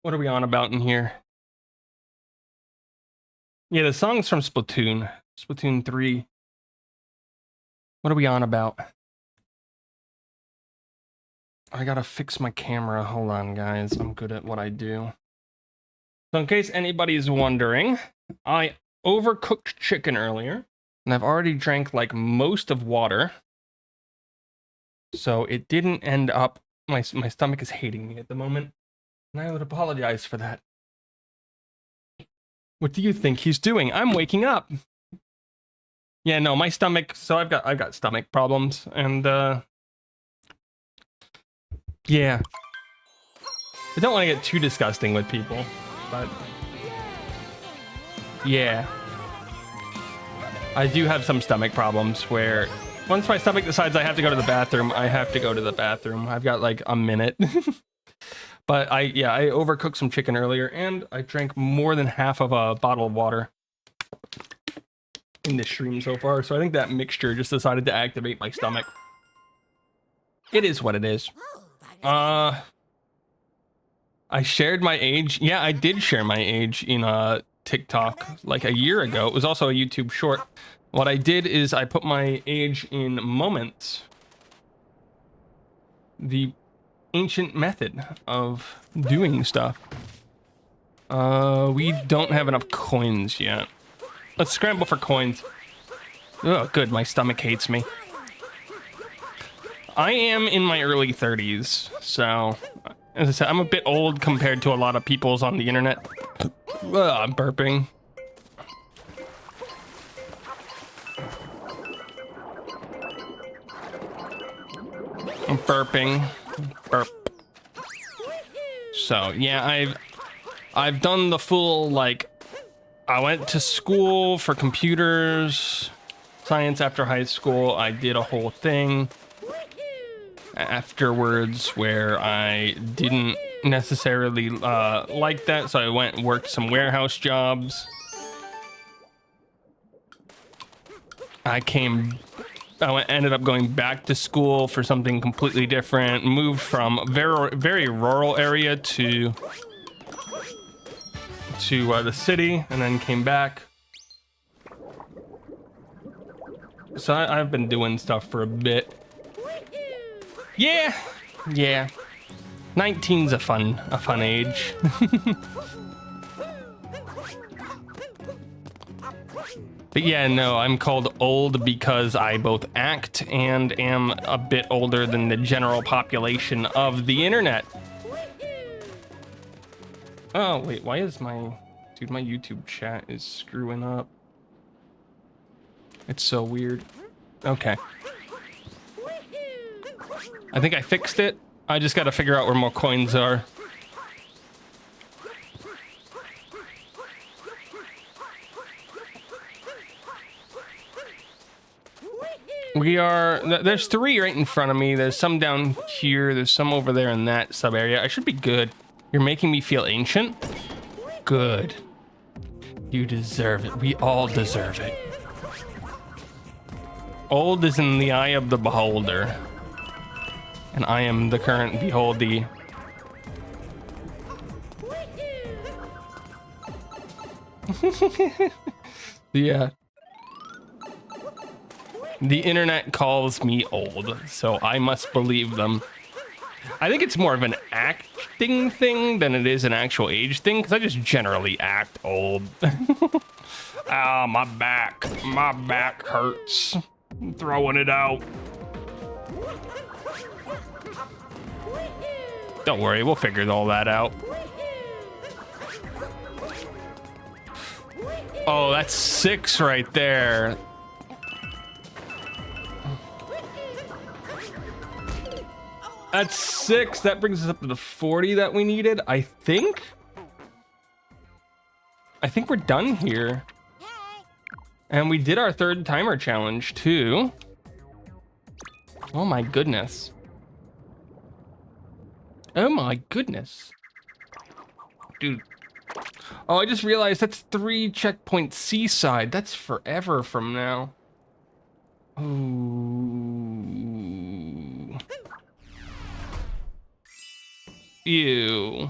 What are we on about in here? Yeah, the song's from Splatoon. Splatoon 3. What are we on about? I gotta fix my camera. Hold on, guys. I'm good at what I do. So in case anybody's wondering, I overcooked chicken earlier, and I've already drank like most of water. So it didn't end up, my stomach is hating me at the moment, and I would apologize for that. What do you think he's doing? I'm waking up. Yeah, no, my stomach, so I've got stomach problems, and yeah. I don't want to get too disgusting with people, but yeah. I do have some stomach problems where once my stomach decides I have to go to the bathroom, I have to go to the bathroom. I've got like a minute. But I overcooked some chicken earlier, and I drank more than half of a bottle of water in this stream so far. So I think that mixture just decided to activate my stomach. It is what it is. I shared my age. Yeah, I did share my age in TikTok like a year ago. It was also a YouTube short. What I did is I put my age in moments. The ancient method of doing stuff. We don't have enough coins yet. Let's scramble for coins. Oh, good. My stomach hates me. I am in my early 30s, so as I said, I'm a bit old compared to a lot of people's on the internet. I'm burping. I'm burping. Burp. So yeah, I've done the full, like, I went to school for computers science after high school. I did a whole thing afterwards where I didn't necessarily like that, so I went and worked some warehouse jobs. Ended up going back to school for something completely different, moved from a very rural area to the city, and then came back. So I've been doing stuff for a bit. Yeah. 19's a fun age. But yeah, no, I'm called old because I both act and am a bit older than the general population of the internet. Oh, wait, why is my YouTube chat is screwing up. It's so weird. Okay. I think I fixed it. I just gotta figure out where more coins are. There's 3 right in front of me. There's some down here. There's some over there in that sub area. I should be good. You're making me feel ancient? Good. You deserve it. We all deserve it. Old is in the eye of the beholder. And I am the current beholdee. Yeah. The internet calls me old, so I must believe them. I think it's more of an acting thing than it is an actual age thing, because I just generally act old. Ah, my back hurts. I'm throwing it out. Don't worry, we'll figure all that out. Oh, that's 6 right there. That's 6. That brings us up to the 40 that we needed, I think. I think we're done here. And we did our 3rd timer challenge too. Oh my goodness. Oh my goodness. Dude. Oh, I just realized that's 3 checkpoint seaside. That's forever from now. Ooh. Ew.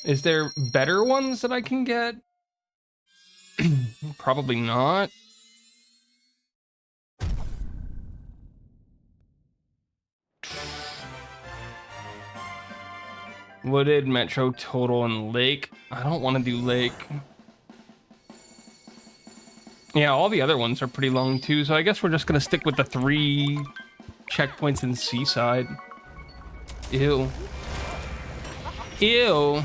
Is there better ones that I can get? Probably not. Wooded, Metro, Total, and Lake. I don't want to do Lake. Yeah, all the other ones are pretty long too, so I guess we're just gonna stick with the 3 checkpoints in Seaside. Ew. Ew.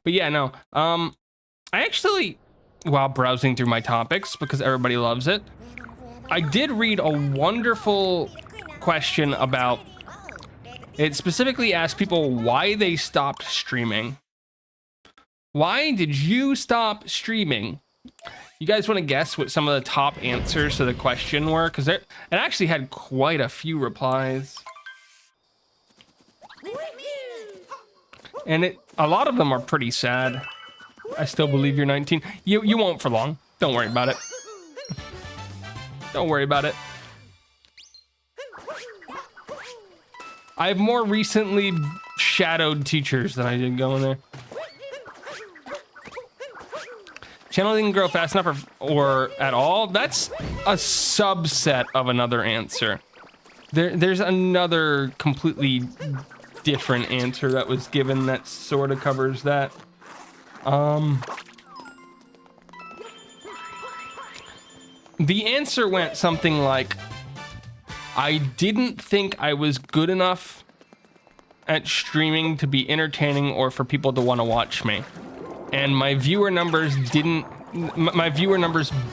But yeah, no. I actually, while browsing through my topics, because everybody loves it, I did read a wonderful question about, it specifically asked people why they stopped streaming. Why did you stop streaming? You guys want to guess what some of the top answers to the question were? Because it actually had quite a few replies. And a lot of them are pretty sad. I still believe you're 19. You won't for long. Don't worry about it. Don't worry about it. I've more recently shadowed teachers than I did going there. Channel didn't grow fast enough or at all. That's a subset of another answer. There's another completely different answer that was given that sort of covers that. The answer went something like, I didn't think I was good enough at streaming to be entertaining or for people to want to watch me. And my viewer numbers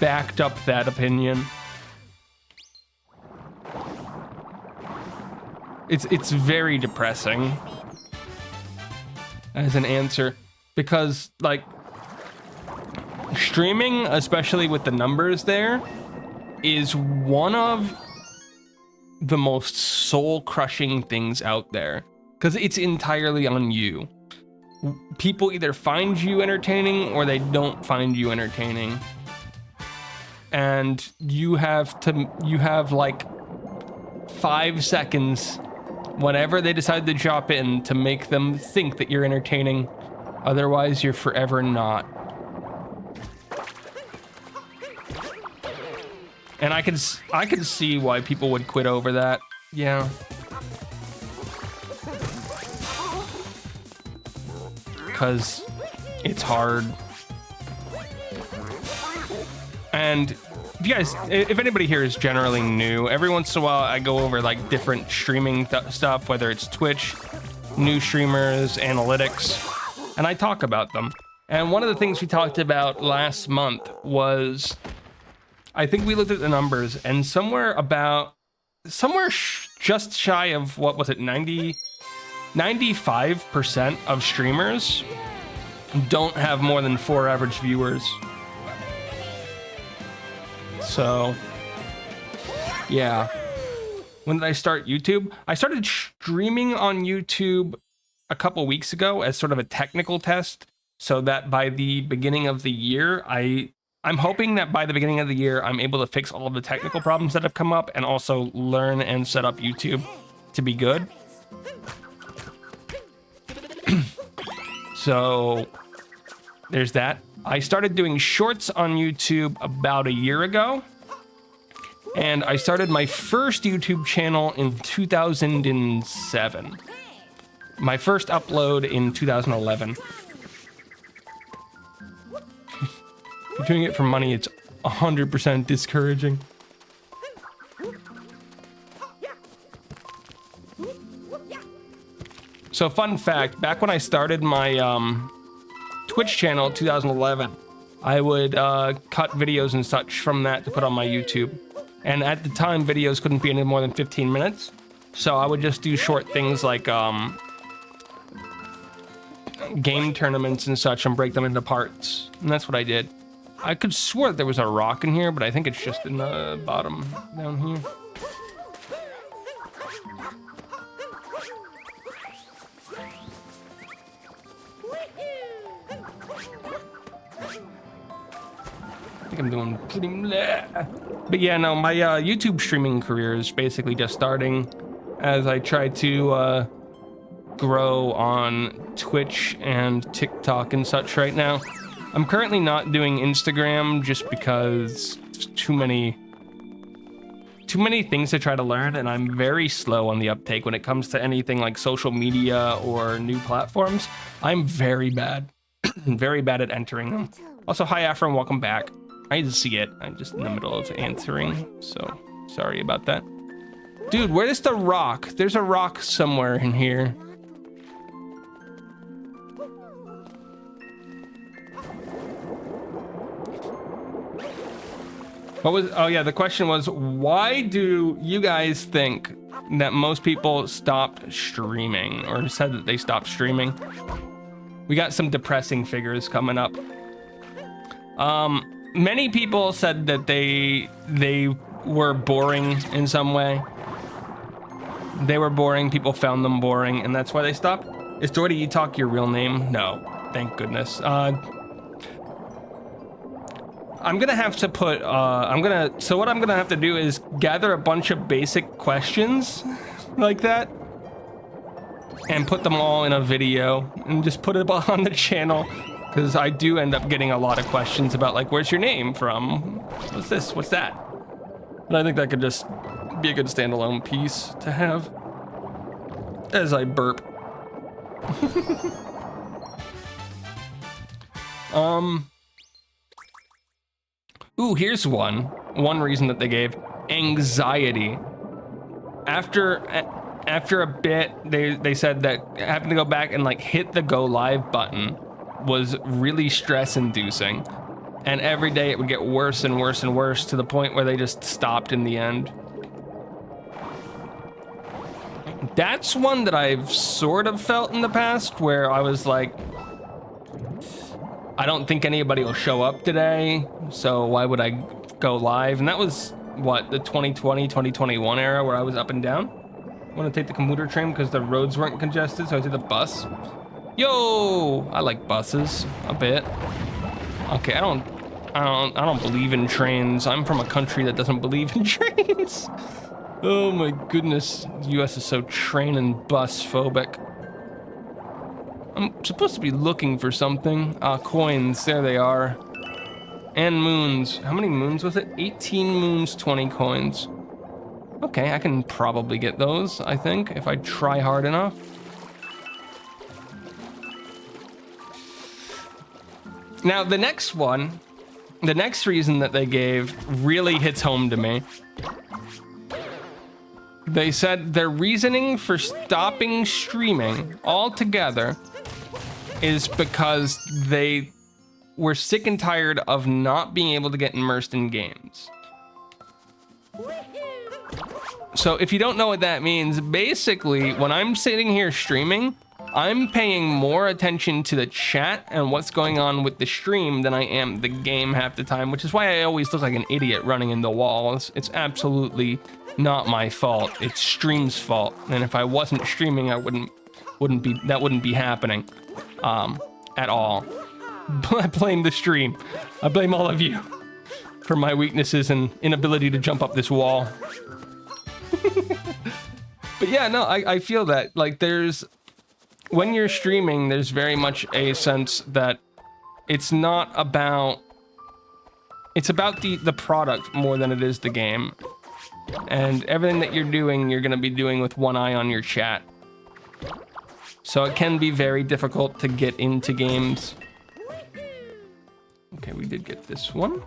backed up that opinion. It's very depressing as an answer, because like streaming, especially with the numbers there, is one of the most soul-crushing things out there, because it's entirely on you. People either find you entertaining or they don't find you entertaining, and you have like 5 seconds whenever they decide to drop in to make them think that you're entertaining. Otherwise, you're forever not. And I can see why people would quit over that. Yeah. Because it's hard. And you guys, if anybody here is generally new, every once in a while I go over like different streaming stuff, whether it's Twitch, new streamers, analytics, and I talk about them. And one of the things we talked about last month was, I think we looked at the numbers, and somewhere just shy of, what was it, 95% of streamers don't have more than 4 average viewers. So, yeah. When did I start YouTube? I started streaming on YouTube a couple weeks ago as sort of a technical test, so that by the beginning of the year, I'm hoping that by the beginning of the year, I'm able to fix all of the technical problems that have come up and also learn and set up YouTube to be good. So there's that. I started doing shorts on YouTube about a year ago, and I started my first YouTube channel in 2007. My first upload in 2011. If you're doing it for money, it's 100% discouraging. So fun fact, back when I started my Twitch channel in 2011, I would cut videos and such from that to put on my YouTube. And at the time, videos couldn't be any more than 15 minutes. So I would just do short things like game tournaments and such and break them into parts. And that's what I did. I could swear there was a rock in here, but I think it's just in the bottom down here. I think I'm doing pretty bleh. But yeah, no, my YouTube streaming career is basically just starting as I try to grow on Twitch and TikTok and such right now. I'm currently not doing Instagram just because it's too many things to try to learn, and I'm very slow on the uptake when it comes to anything like social media or new platforms. I'm very bad. Very bad at entering them. Also, hi Afro, and welcome back. I didn't see it. I'm just in the middle of answering, so sorry about that. Dude, where's the rock? There's a rock somewhere in here. What was, oh yeah, the question was, why do you guys think that most people stopped streaming or said that they stopped streaming? We got some depressing figures coming up. Many people said that they were boring in some way. They were boring, people found them boring, and that's why they stopped. Is Doherty Etalk your real name? No, thank goodness. I'm gonna have to put, so what I'm gonna have to do is gather a bunch of basic questions like that and put them all in a video and just put it on the channel, because I do end up getting a lot of questions about like, where's your name from? What's this? What's that? And I think that could just be a good standalone piece to have as I burp. Ooh, here's one reason that they gave: anxiety. After a bit, they said that having to go back and like hit the go live button was really stress inducing, and every day it would get worse and worse and worse to the point where they just stopped in the end. That's one that I've sort of felt in the past, where I was like, I don't think anybody will show up today, so why would I go live? And that was, what, the 2020, 2021 era where I was up and down? I want to take the commuter train because the roads weren't congested, so I took the bus. Yo, I like buses a bit. Okay, I don't believe in trains. I'm from a country that doesn't believe in trains. Oh my goodness, the US is so train and bus phobic. I'm supposed to be looking for something. Coins, there they are. And moons. How many moons was it? 18 moons, 20 coins. Okay, I can probably get those, I think, if I try hard enough. Now, the next one, the next reason that they gave really hits home to me. They said their reasoning for stopping streaming altogether is because they were sick and tired of not being able to get immersed in games. So if you don't know what that means, basically when I'm sitting here streaming, I'm paying more attention to the chat and what's going on with the stream than I am the game half the time, which is why I always look like an idiot running into walls. It's absolutely not my fault. It's stream's fault. And if I wasn't streaming, I wouldn't be happening at all. I blame the stream. I blame all of you for my weaknesses and inability to jump up this wall. But yeah, no, I feel that like when you're streaming, there's very much a sense that it's about the product more than it is the game. And everything that you're doing, you're gonna be doing with one eye on your chat. So it can be very difficult to get into games. Okay, we did get this one.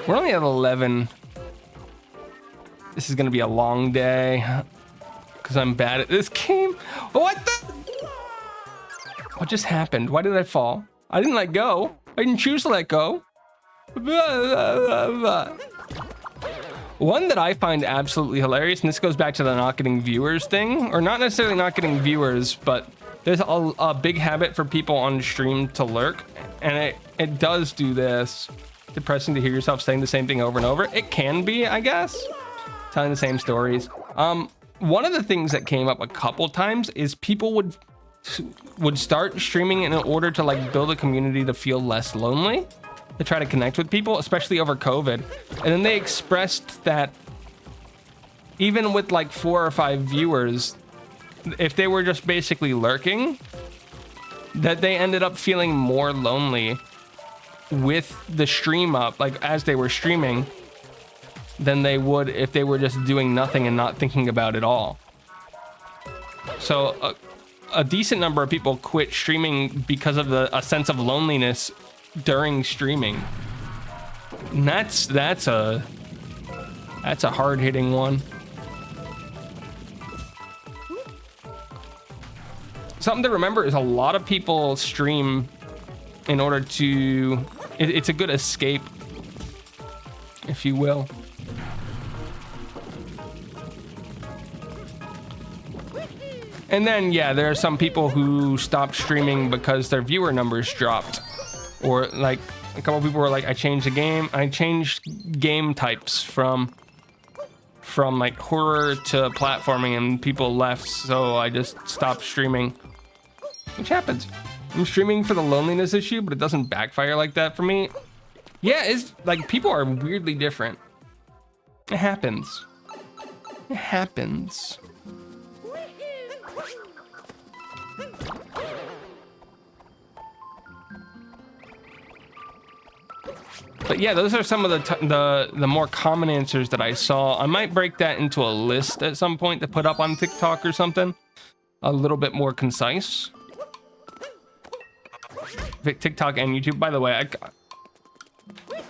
We're only at 11. This is gonna be a long day because I'm bad at this game. What the? What just happened? Why did I fall? I didn't let go. I didn't choose to let go. One that I find absolutely hilarious, and this goes back to the not getting viewers thing, or not necessarily not getting viewers, but there's a big habit for people on stream to lurk, and it does do this. Depressing to hear yourself saying the same thing over and over. It can be, I guess, telling the same stories. One of the things that came up a couple times is people would start streaming in order to like build a community to feel less lonely. to try to connect with people, especially over COVID. And then they expressed that even with like 4 or 5 viewers, if they were just basically lurking, that they ended up feeling more lonely with the stream up, like as they were streaming, than they would if they were just doing nothing and not thinking about it all. So a decent number of people quit streaming because of a sense of loneliness during streaming. And that's a hard-hitting one. Something to remember is a lot of people stream in order to... It's a good escape, if you will. And then, yeah, there are some people who stopped streaming because their viewer numbers dropped. Or, like, a couple people were like, I changed game types from like horror to platforming, and people left, so I just stopped streaming. Which happens. I'm streaming for the loneliness issue, but it doesn't backfire like that for me. Yeah, it's like people are weirdly different. It happens. It happens. But yeah, those are some of the more common answers that I saw. I might break that into a list at some point to put up on TikTok or something. A little bit more concise. TikTok and YouTube. By the way,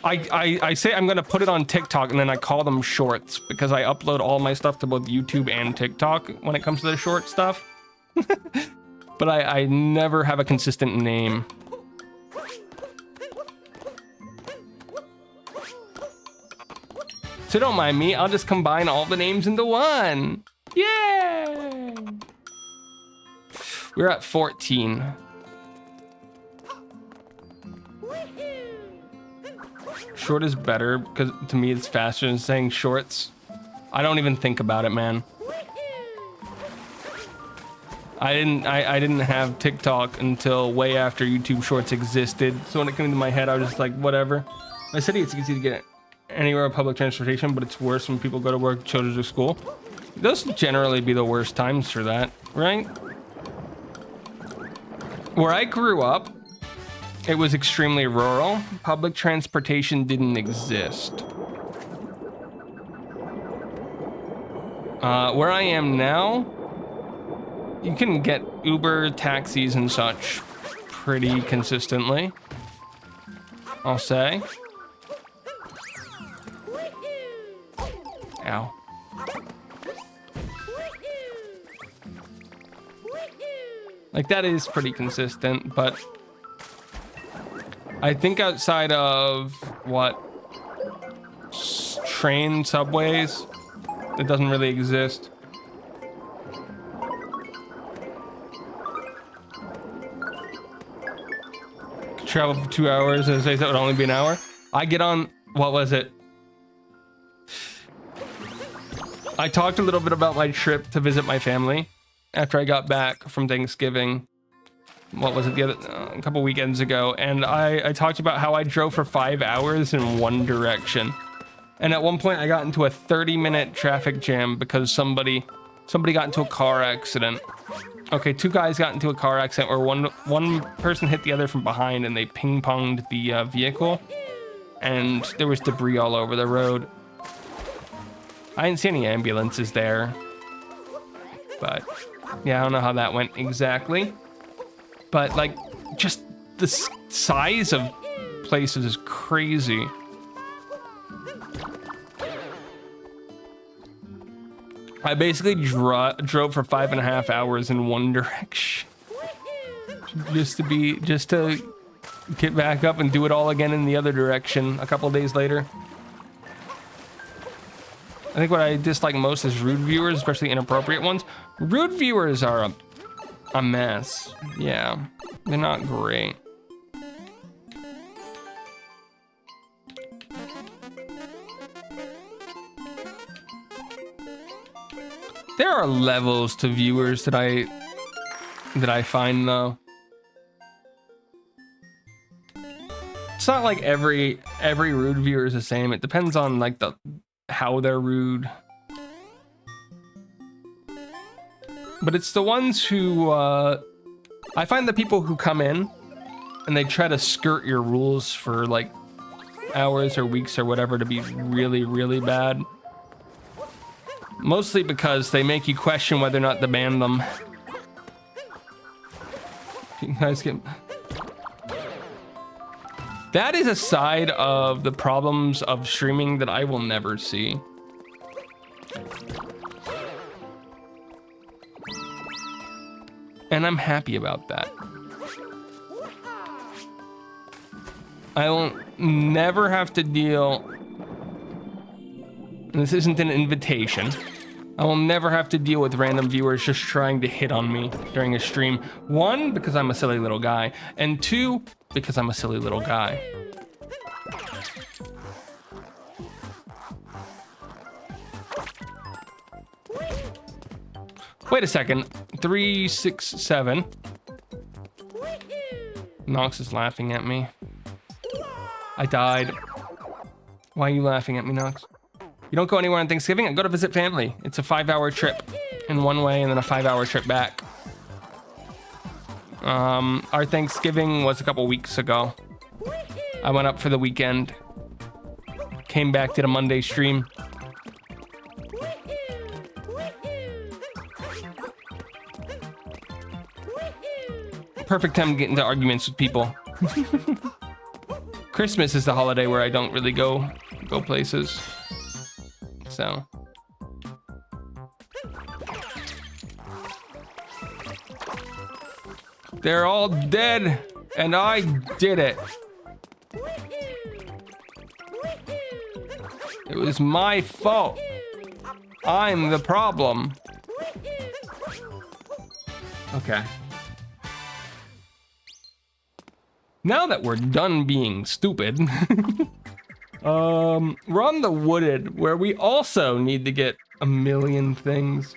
I say I'm gonna put it on TikTok and then I call them shorts because I upload all my stuff to both YouTube and TikTok when it comes to the short stuff. But I never have a consistent name. So don't mind me, I'll just combine all the names into one. Yay! We're at 14. Short is better because to me it's faster than saying shorts. I don't even think about it, man. I didn't have TikTok until way after YouTube Shorts existed. So when it came into my head, I was just like, whatever. I said it's easy to get anywhere with public transportation, but it's worse when people go to work, children to school. Those generally be the worst times for that, right? Where I grew up, it was extremely rural. Public transportation didn't exist. Where I am now, you can get Uber, taxis, and such pretty consistently, I'll say. Ow. Like, that is pretty consistent, but I think outside of, what, train subways, it doesn't really exist. Could travel for 2 hours, and say that would only be an hour. I get on, what was it? I talked a little bit about my trip to visit my family after I got back from Thanksgiving. What was it, a couple weekends ago, and I talked about how I drove for 5 hours in one direction. And at one point I got into a 30-minute traffic jam because somebody got into a car accident. Okay, 2 guys got into a car accident where one person hit the other from behind and they ping-ponged the vehicle, and there was debris all over the road. I didn't see any ambulances there, but yeah, I don't know how that went exactly. But like, just the size of places is crazy. I basically drove for 5.5 hours in one direction, just to get back up and do it all again in the other direction a couple days later. I think what I dislike most is rude viewers, especially inappropriate ones. Rude viewers are a mess. Yeah, they're not great. There are levels to viewers that I find though. It's not like every rude viewer is the same. It depends on like how they're rude. But it's the ones who I find the people who come in and they try to skirt your rules for like hours or weeks or whatever to be really, really bad. Mostly because they make you question whether or not to ban them. You guys get... That is a side of the problems of streaming that I will never see. And I'm happy about that. I will never have to deal... And this isn't an invitation. I will never have to deal with random viewers just trying to hit on me during a stream. One, because I'm a silly little guy. And two, because I'm a silly little guy. Wait a second. 3, 6, 7. Nox is laughing at me. I died. Why are you laughing at me, Nox? You don't go anywhere on Thanksgiving? I go to visit family. It's a 5-hour trip in one way and then a 5-hour trip back. Our Thanksgiving was a couple weeks ago. I went up for the weekend. Came back, did a Monday stream. Perfect time to get into arguments with people. Christmas is the holiday where I don't really go places. So. They're all dead, and I did it. It was my fault. I'm the problem. Okay. Now that we're done being stupid, we're on the Wooded, where we also need to get a million things.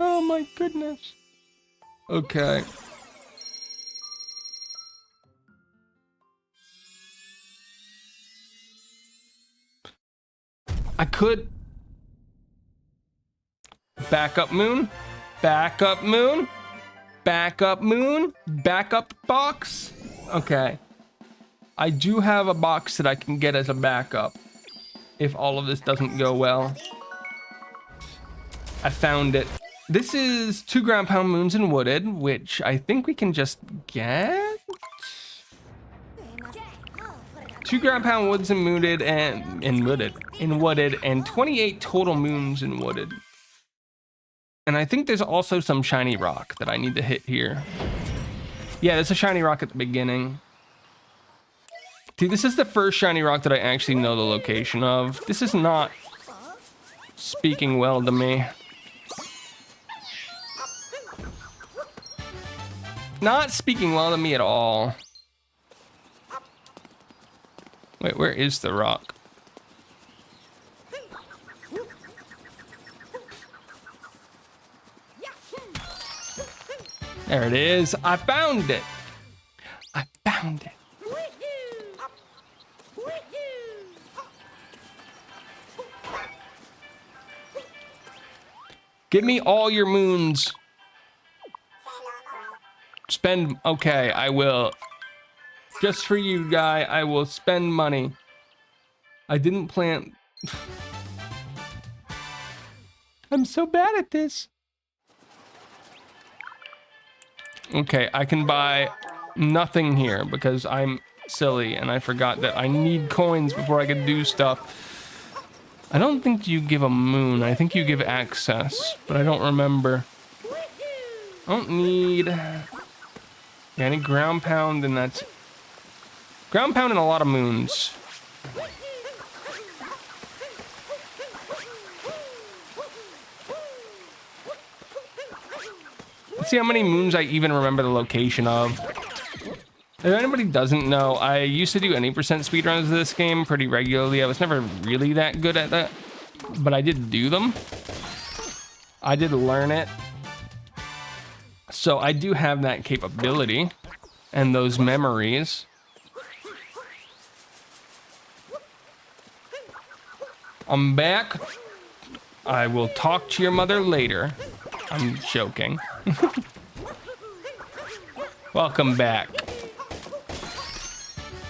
Oh my goodness. Okay. I could... Backup moon? Backup moon? Backup moon? Backup box? Okay. I do have a box that I can get as a backup if all of this doesn't go well. I found it. This is 2 ground pound moons in Wooded, which I think we can just get. 2 ground pound woods in Wooded and Wooded, and 28 total moons in Wooded. And I think there's also some shiny rock that I need to hit here. Yeah, there's a shiny rock at the beginning. Dude, this is the first shiny rock that I actually know the location of. This is not speaking well to me. Not speaking well to me at all. Wait, where is the rock? There it is. I found it. I found it. Give me all your moons. Spend, okay, I will. Just for you, guy, I will spend money. I didn't plant. I'm so bad at this. Okay, I can buy nothing here because I'm silly and I forgot that I need coins before I can do stuff. I don't think you give a moon. I think you give access, but I don't remember. I don't need... Yeah, I need ground pound, and that's... Ground pound and a lot of moons. Let's see how many moons I even remember the location of. If anybody doesn't know, I used to do any percent speedruns of this game pretty regularly. I was never really that good at that, but I did do them. I did learn it. So I do have that capability and those memories. I'm back. I will talk to your mother later. I'm joking. Welcome back.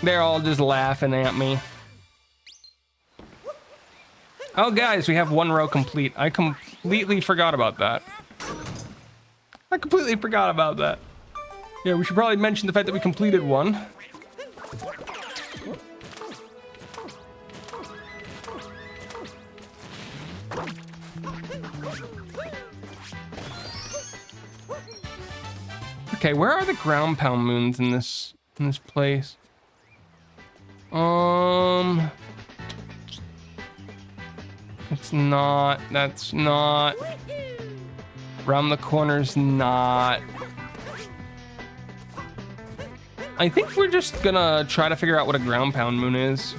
They're all just laughing at me. Oh, guys, we have one row complete. I completely forgot about that. Yeah, we should probably mention the fact that we completed one. Okay, where are the ground pound moons in this place? It's not. That's not. Around the corner's not. I think we're just gonna try to figure out what a ground pound moon is.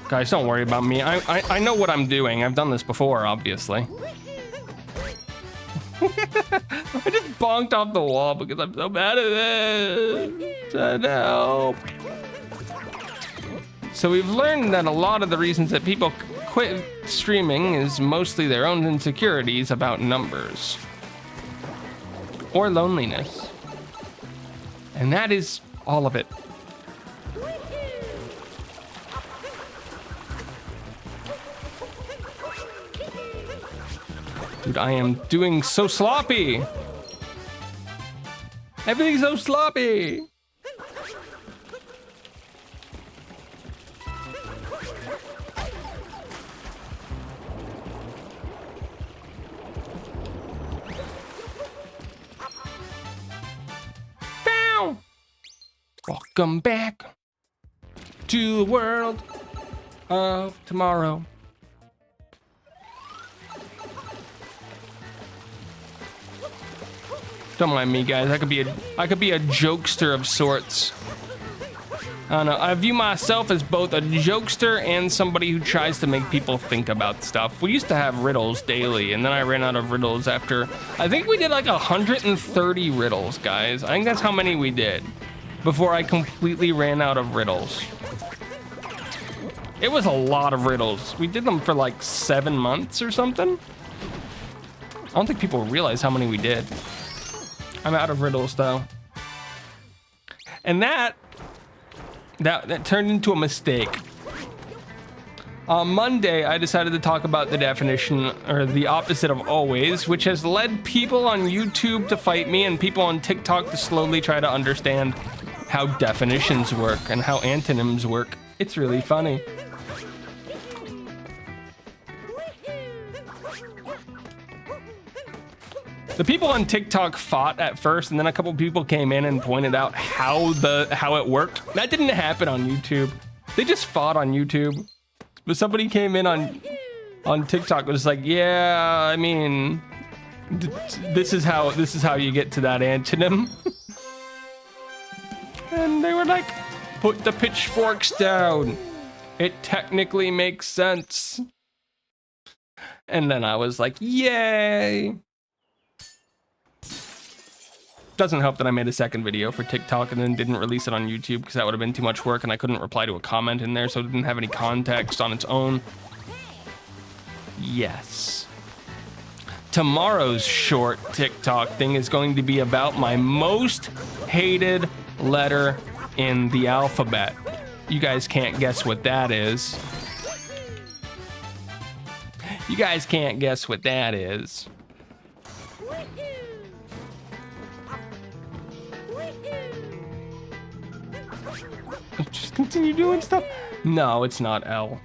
Guys, don't worry about me. I know what I'm doing. I've done this before, obviously. I just bonked off the wall because I'm so bad at this. Help. So we've learned that a lot of the reasons that people quit streaming is mostly their own insecurities about numbers. Or loneliness. And that is all of it. Dude, I am doing so sloppy. Everything's so sloppy. Bow. Welcome back to the world of tomorrow. Don't mind me, guys. I could be a jokester of sorts. I don't know. I view myself as both a jokester and somebody who tries to make people think about stuff. We used to have riddles daily, and then I ran out of riddles after. I think we did like 130 riddles, guys. I think that's how many we did before I completely ran out of riddles. It was a lot of riddles. We did them for like 7 months or something. I don't think people realize how many we did. I'm out of riddles though. And that turned into a mistake. On Monday, I decided to talk about the definition, or the opposite of always, which has led people on YouTube to fight me and people on TikTok to slowly try to understand how definitions work and how antonyms work. It's really funny. The people on TikTok fought at first, and then a couple people came in and pointed out how it worked. That didn't happen on YouTube. They just fought on YouTube. But somebody came in on TikTok and was like, "Yeah, I mean, this is how you get to that antonym." And they were like, "Put the pitchforks down. It technically makes sense." And then I was like, "Yay!" Doesn't help that I made a second video for TikTok and then didn't release it on YouTube because that would have been too much work and I couldn't reply to a comment in there, so it didn't have any context on its own. Yes. Tomorrow's short TikTok thing is going to be about my most hated letter in the alphabet. You guys can't guess what that is. You guys can't guess what that is. Just continue doing stuff. No, it's not L.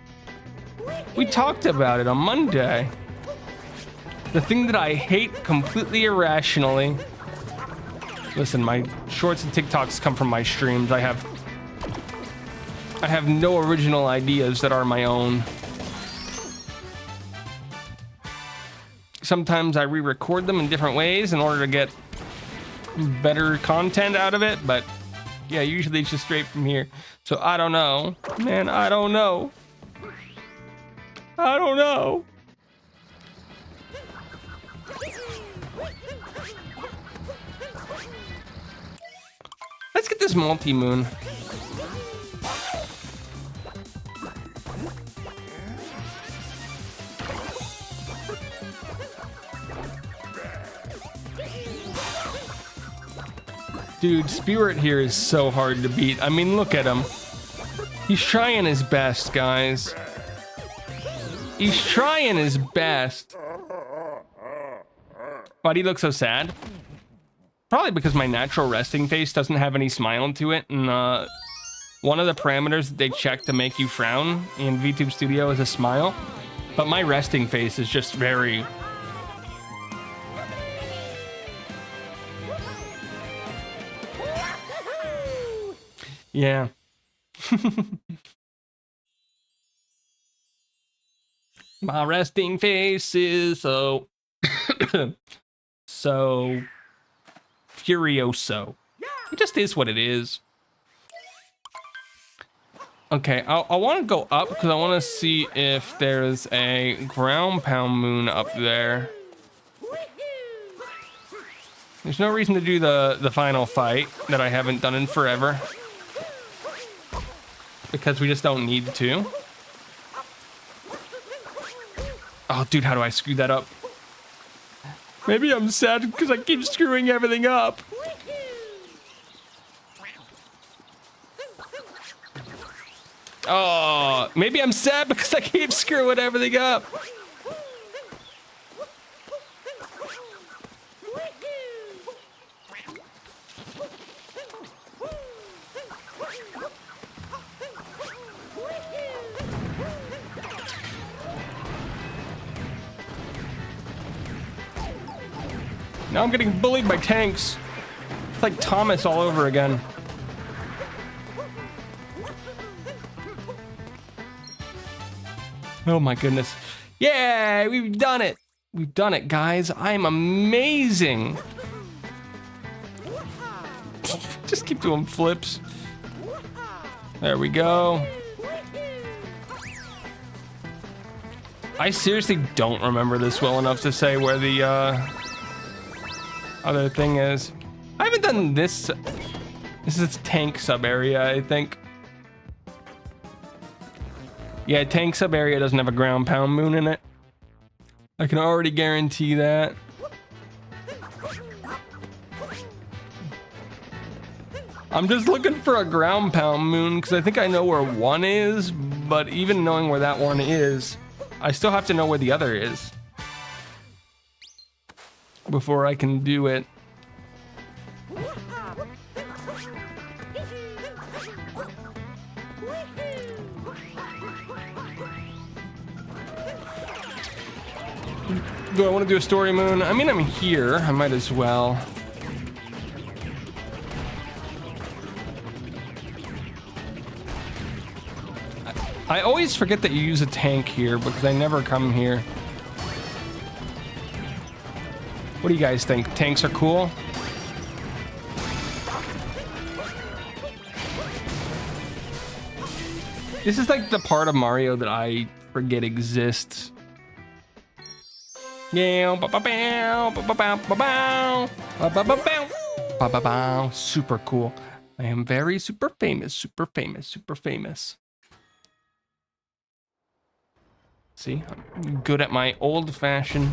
We talked about it on Monday. The thing that I hate completely irrationally. Listen, my shorts and TikToks come from my streams. I have no original ideas that are my own. Sometimes I re-record them in different ways in order to get better content out of it, but Yeah, usually it's just straight from here. So I don't know. Man, I don't know. I don't know. Let's get this multi-moon. Dude, Spirit here is so hard to beat. I mean, look at him. He's trying his best, guys. He's trying his best. Why do you look so sad? Probably because my natural resting face doesn't have any smile to it. And one of the parameters that they check to make you frown in VTube Studio is a smile. But my resting face is just very... Yeah. My resting face is so so furioso. It just is what it is. Okay, I want to go up because I want to see if there's a ground pound moon up there. There's no reason to do the final fight that I haven't done in forever. Because we just don't need to. Oh, dude, how do I screw that up? Maybe I'm sad because I keep screwing everything up. Oh, maybe I'm sad because I keep screwing everything up. Now I'm getting bullied by tanks. It's like Thomas all over again. Oh my goodness. Yeah, we've done it. We've done it, guys. I'm amazing. Just keep doing flips. There we go. I seriously don't remember this well enough to say where the other thing is. I haven't done this. This is tank sub area, I think. Yeah, tank sub area doesn't have a ground pound moon in it. I can already guarantee that. I'm just looking for a ground pound moon because I think I know where one is, but even knowing where that one is, I still have to know where the other is before I can do it. Do I want to do a story moon? I mean, I'm here. I might as well. I always forget that you use a tank here because I never come here. What do you guys think? Tanks are cool? This is like the part of Mario that I forget exists. Yeah, super cool. I am very super famous, super famous, super famous. See, I'm good at my old-fashioned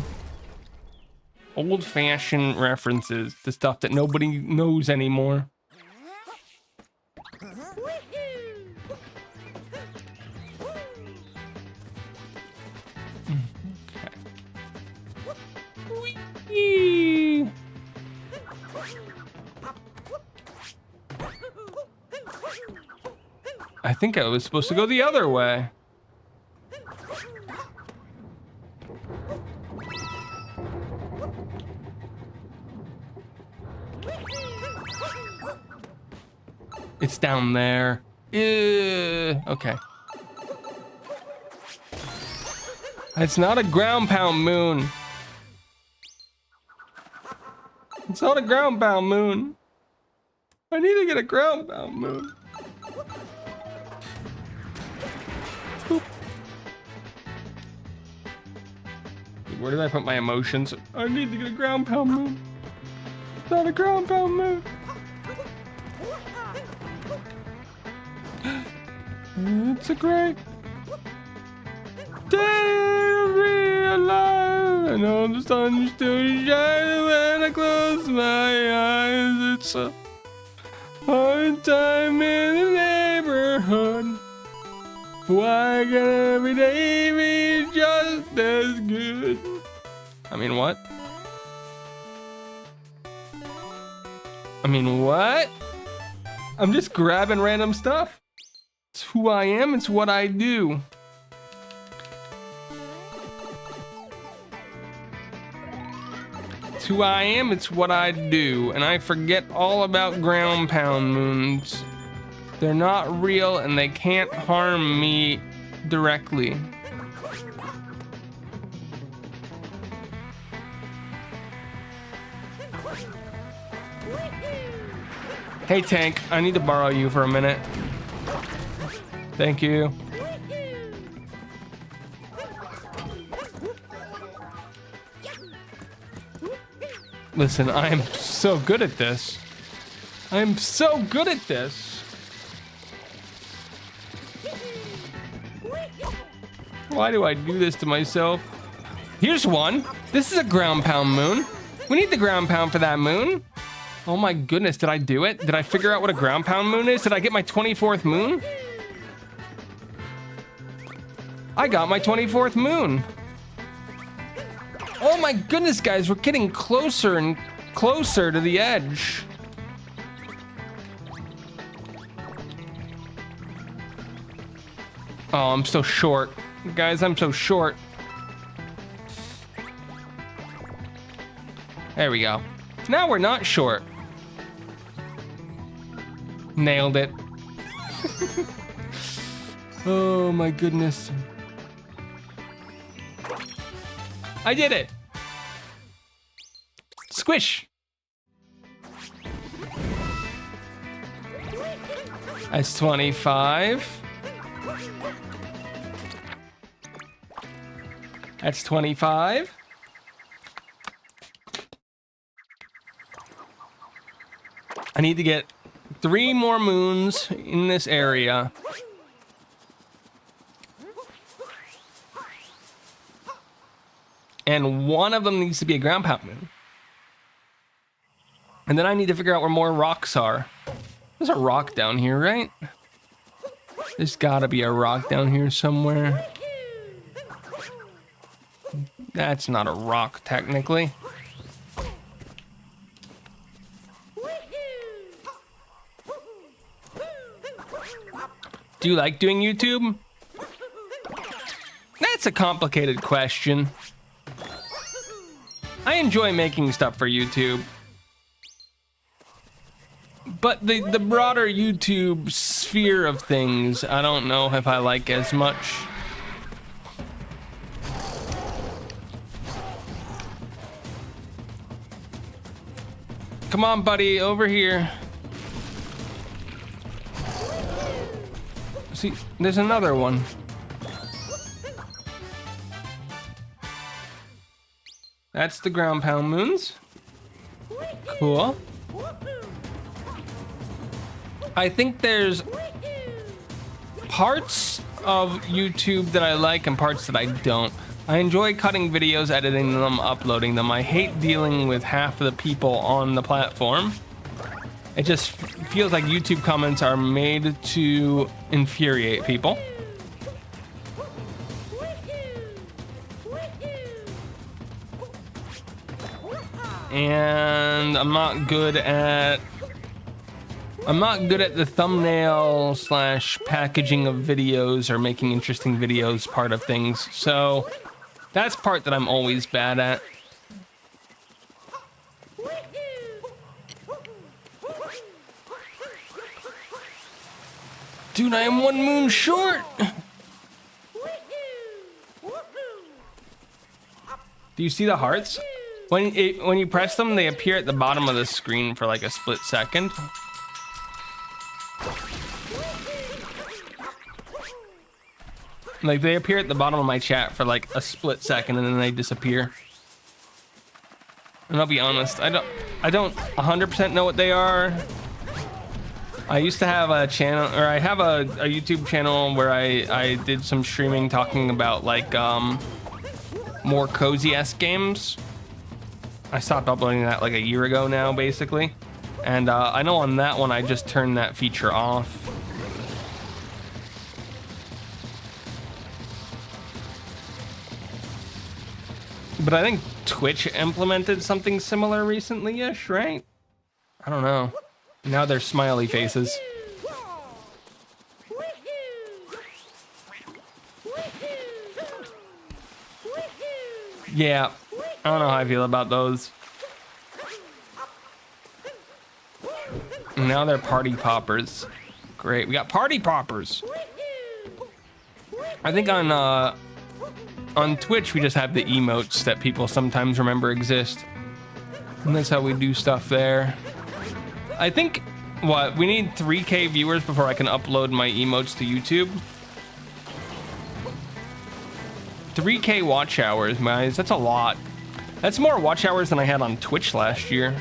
references to stuff that nobody knows anymore. Okay. I think I was supposed to go the other way. It's down there. Okay. It's not a ground pound moon. It's not a ground pound moon. I need to get a ground pound moon. Boop. Where did I put my emotions? I need to get a ground pound moon. Not a ground pound moon. It's a great day to be alive. I know the sun's still shining when I close my eyes. It's a hard time in the neighborhood. Why can every day be just as good? I mean, what? I'm just grabbing random stuff. It's who I am, it's what I do. It's who I am, it's what I do. And I forget all about ground pound moons. They're not real and they can't harm me directly. Hey Tank, I need to borrow you for a minute. Thank you. Listen, I am so good at this. I'm so good at this. Why do I do this to myself? Here's one. This is a ground pound moon. We need the ground pound for that moon. Oh my goodness, did I do it? Did I figure out what a ground pound moon is? Did I get my 24th moon? I got my 24th moon. Oh my goodness, guys, we're getting closer and closer to the edge. Oh, I'm so short. Guys, I'm so short. There we go. Now we're not short. Nailed it. Oh my goodness. I did it. Squish. That's 25. That's 25. I need to get 3 more moons in this area. And one of them needs to be a ground pound moon. And then I need to figure out where more rocks are. There's a rock down here, right? There's gotta be a rock down here somewhere. That's not a rock, technically. Do you like doing YouTube? That's a complicated question. I enjoy making stuff for YouTube. But the broader YouTube sphere of things, I don't know if I like as much. Come on, buddy, over here. See, there's another one. That's the ground pound moons. Cool. I think there's parts of YouTube that I like and parts that I don't. I enjoy cutting videos, editing them, uploading them. I hate dealing with half of the people on the platform. It just feels like YouTube comments are made to infuriate people. And I'm not good at the thumbnail / packaging of videos or making interesting videos part of things. So that's part that I'm always bad at. Dude, I am 1 moon short. Do you see the hearts? When you press them, they appear at the bottom of the screen for like a split second. Like, they appear at the bottom of my chat for like a split second and then they disappear. And I'll be honest, I don't 100% know what they are. I used to have a channel, or I have a YouTube channel where I did some streaming talking about like more cozy-esque games. I stopped uploading that like a year ago now, basically. And I know on that one I just turned that feature off. But I think Twitch implemented something similar recently-ish, right? I don't know. Now they're smiley faces. Yeah, I don't know how I feel about those. Now they're party poppers. Great, we got party poppers. I think on Twitch we just have the emotes that people sometimes remember exist. And that's how we do stuff there. I think, what, we need 3K viewers before I can upload my emotes to YouTube. 3K watch hours, guys, that's a lot. That's more watch hours than I had on Twitch last year.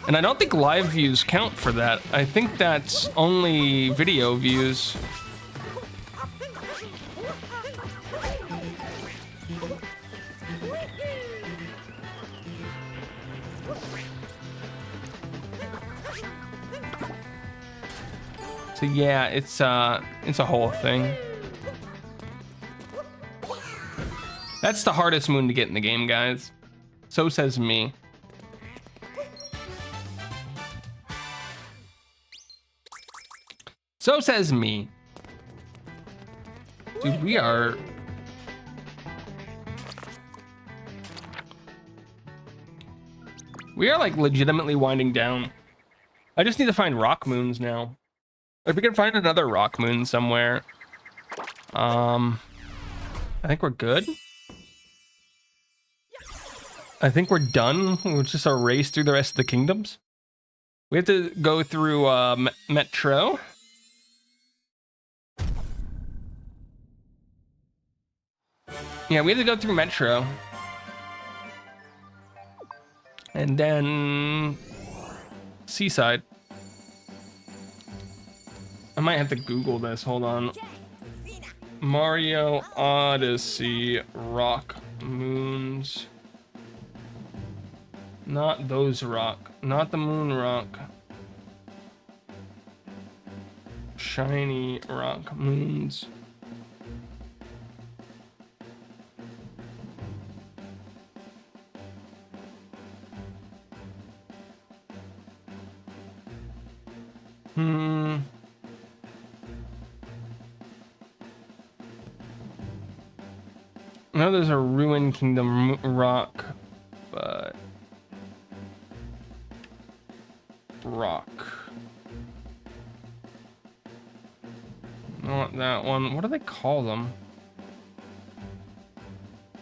And I don't think live views count for that. I think that's only video views. So yeah, it's a whole thing. That's the hardest moon to get in the game, guys. So says me. So says me. Dude, we are... We are like legitimately winding down. I just need to find rock moons now. If we can find another rock moon somewhere. I think we're good. I think we're done. We'll just a race through the rest of the kingdoms. We have to go through Metro. Yeah, we have to go through Metro. And then Seaside. I might have to Google this, hold on. Mario Odyssey rock moons. Not those rock, not the moon rock. Shiny rock moons. I know there's a Ruined Kingdom rock, but rock. Not that one. What do they call them?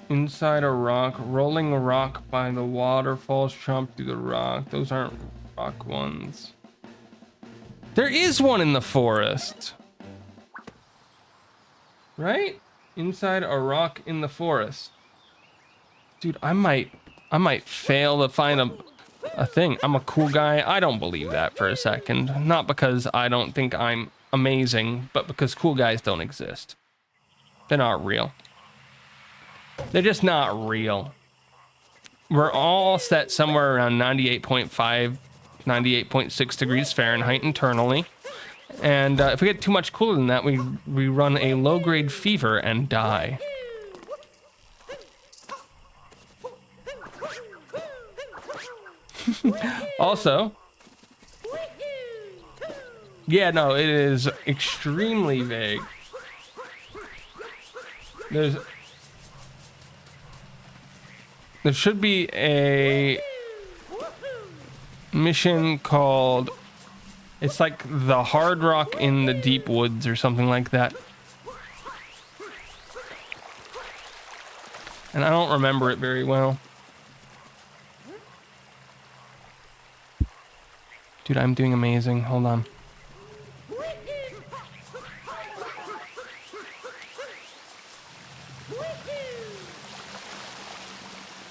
Inside a rock, rolling a rock by the waterfalls, chomp through the rock. Those aren't rock ones. There is one in the forest. Right? Inside a rock in the forest. Dude, I might fail to find a thing. I'm a cool guy. I don't believe that for a second. Not because I don't think I'm amazing, but because cool guys don't exist. They're not real. They're just not real. We're all set somewhere around 98.5, 98.6 degrees Fahrenheit internally. And if we get too much cooler than that, we run a low-grade fever and die. Also, yeah, no, it is extremely vague. There should be a mission called, it's like the Hard Rock in the Deep Woods or something like that. And I don't remember it very well. Dude, I'm doing amazing. Hold on.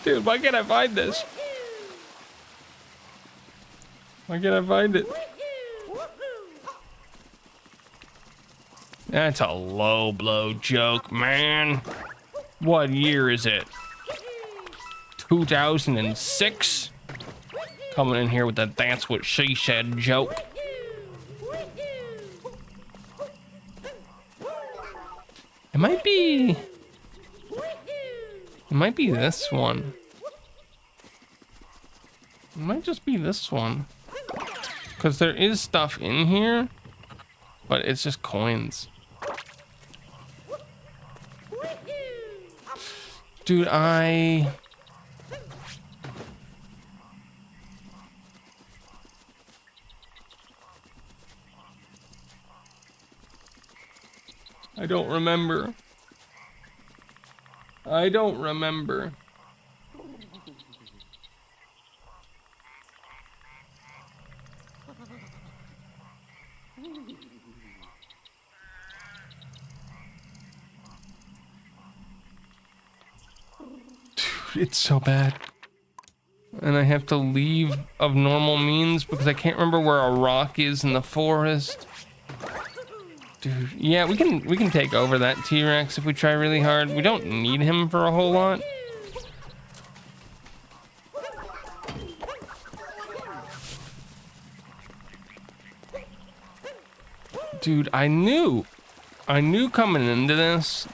Dude, why can't I find this? Why can't I find it? That's a low blow joke, man. What year is it? 2006? Coming in here with the "that's what she said" joke. It might be this one. It might just be this one. Because there is stuff in here, but it's just coins. Dude, I don't remember. I don't remember. Dude, it's so bad. And I have to leave of normal means because I can't remember where a rock is in the forest. Dude, yeah, we can take over that T-Rex if we try really hard. We don't need him for a whole lot. Dude, I knew coming into this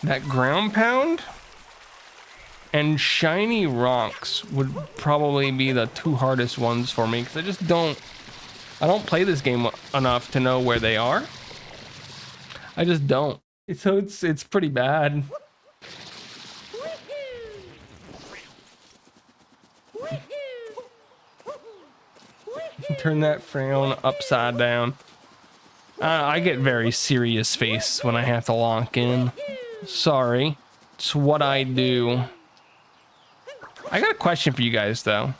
that ground pound and shiny rocks would probably be the two hardest ones for me because I don't play this game enough to know where they are. I just don't. So it's pretty bad. Turn that frown upside down. I get very serious face when I have to lock in. Sorry. It's what I do. I got a question for you guys though.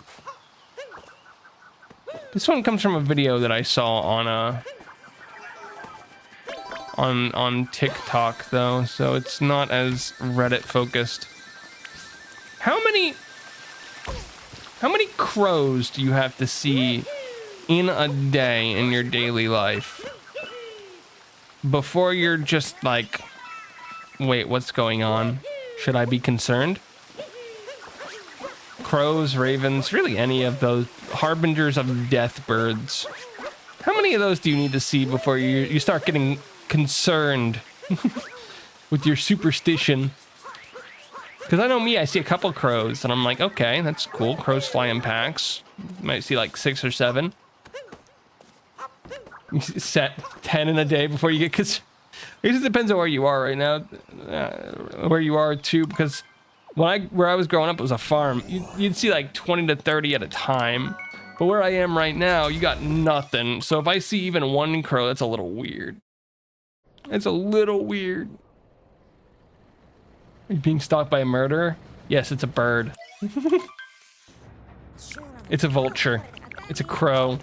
This one comes from a video that I saw on TikTok though, so it's not as Reddit focused. How many crows do you have to see in a day in your daily life before you're just like, wait, what's going on? Should I be concerned? Crows, ravens, really any of those harbingers of death birds. How many of those do you need to see before you start getting concerned with your superstition? Because I know me, I see a couple crows and I'm like, okay, that's cool. Crows fly in packs. You might see like 6 or 7. You set 10 in a day before you get concerned. It just depends on where you are right now. Where you are too, because where I was growing up, it was a farm. You'd see like 20 to 30 at a time. But where I am right now, you got nothing. So if I see even one crow, that's a little weird. It's a little weird. Are you being stalked by a murderer? Yes, it's a bird. It's a vulture. It's a crow.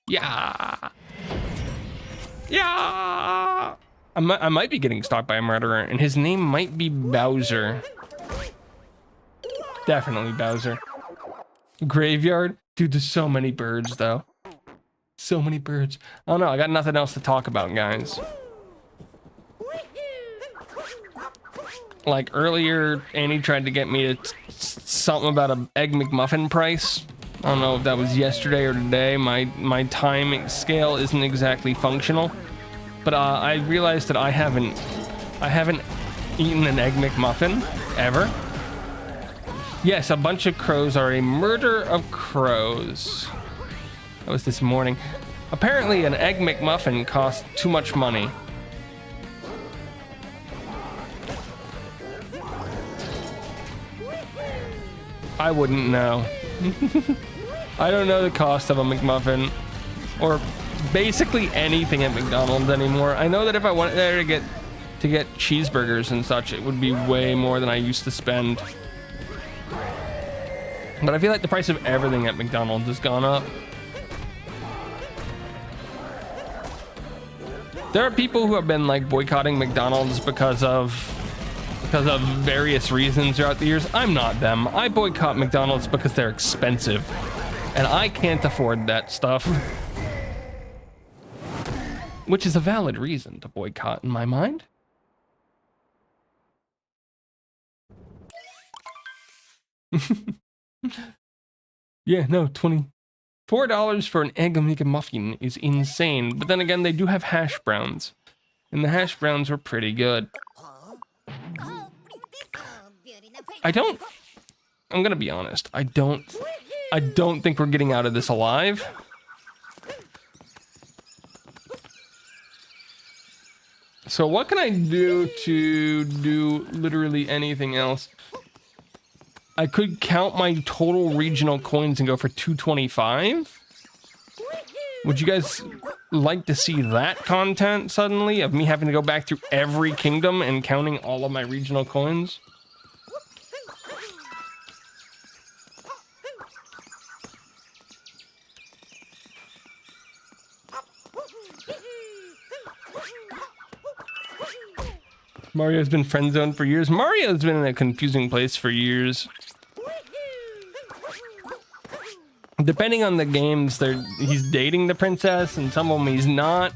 Yeah. Yeah. I might be getting stalked by a murderer, and his name might be Bowser. Definitely Bowser. Graveyard? Dude, there's so many birds, though. So many birds. Oh no, I got nothing else to talk about, guys. Like earlier, Annie tried to get me to something about an Egg McMuffin price. I don't know if that was yesterday or today. My time scale isn't exactly functional. But I realized that I haven't eaten an Egg McMuffin ever. Yes, a bunch of crows are a murder of crows. That was this morning. Apparently an Egg McMuffin costs too much money. I wouldn't know. I don't know the cost of a McMuffin or basically anything at McDonald's anymore. I know that if I went there to get to get cheeseburgers and such, it would be way more than I used to spend. But I feel like the price of everything at McDonald's has gone up. There are people who have been like boycotting McDonald's because of various reasons throughout the years. I'm not them. I boycott McDonald's because they're expensive, and I can't afford that stuff. Which is a valid reason to boycott in my mind. Yeah, no, $24 for an egg McMuffin is insane. But then again, they do have hash browns, and the hash browns were pretty good. I'm gonna be honest. I don't think we're getting out of this alive. So what can I do to do literally anything else? I could count my total regional coins and go for 225. Would you guys like to see that content suddenly of me having to go back through every kingdom and counting all of my regional coins? Mario's been friend zoned for years. Mario's been in a confusing place for years. Depending on the games, he's dating the princess, and some of them he's not.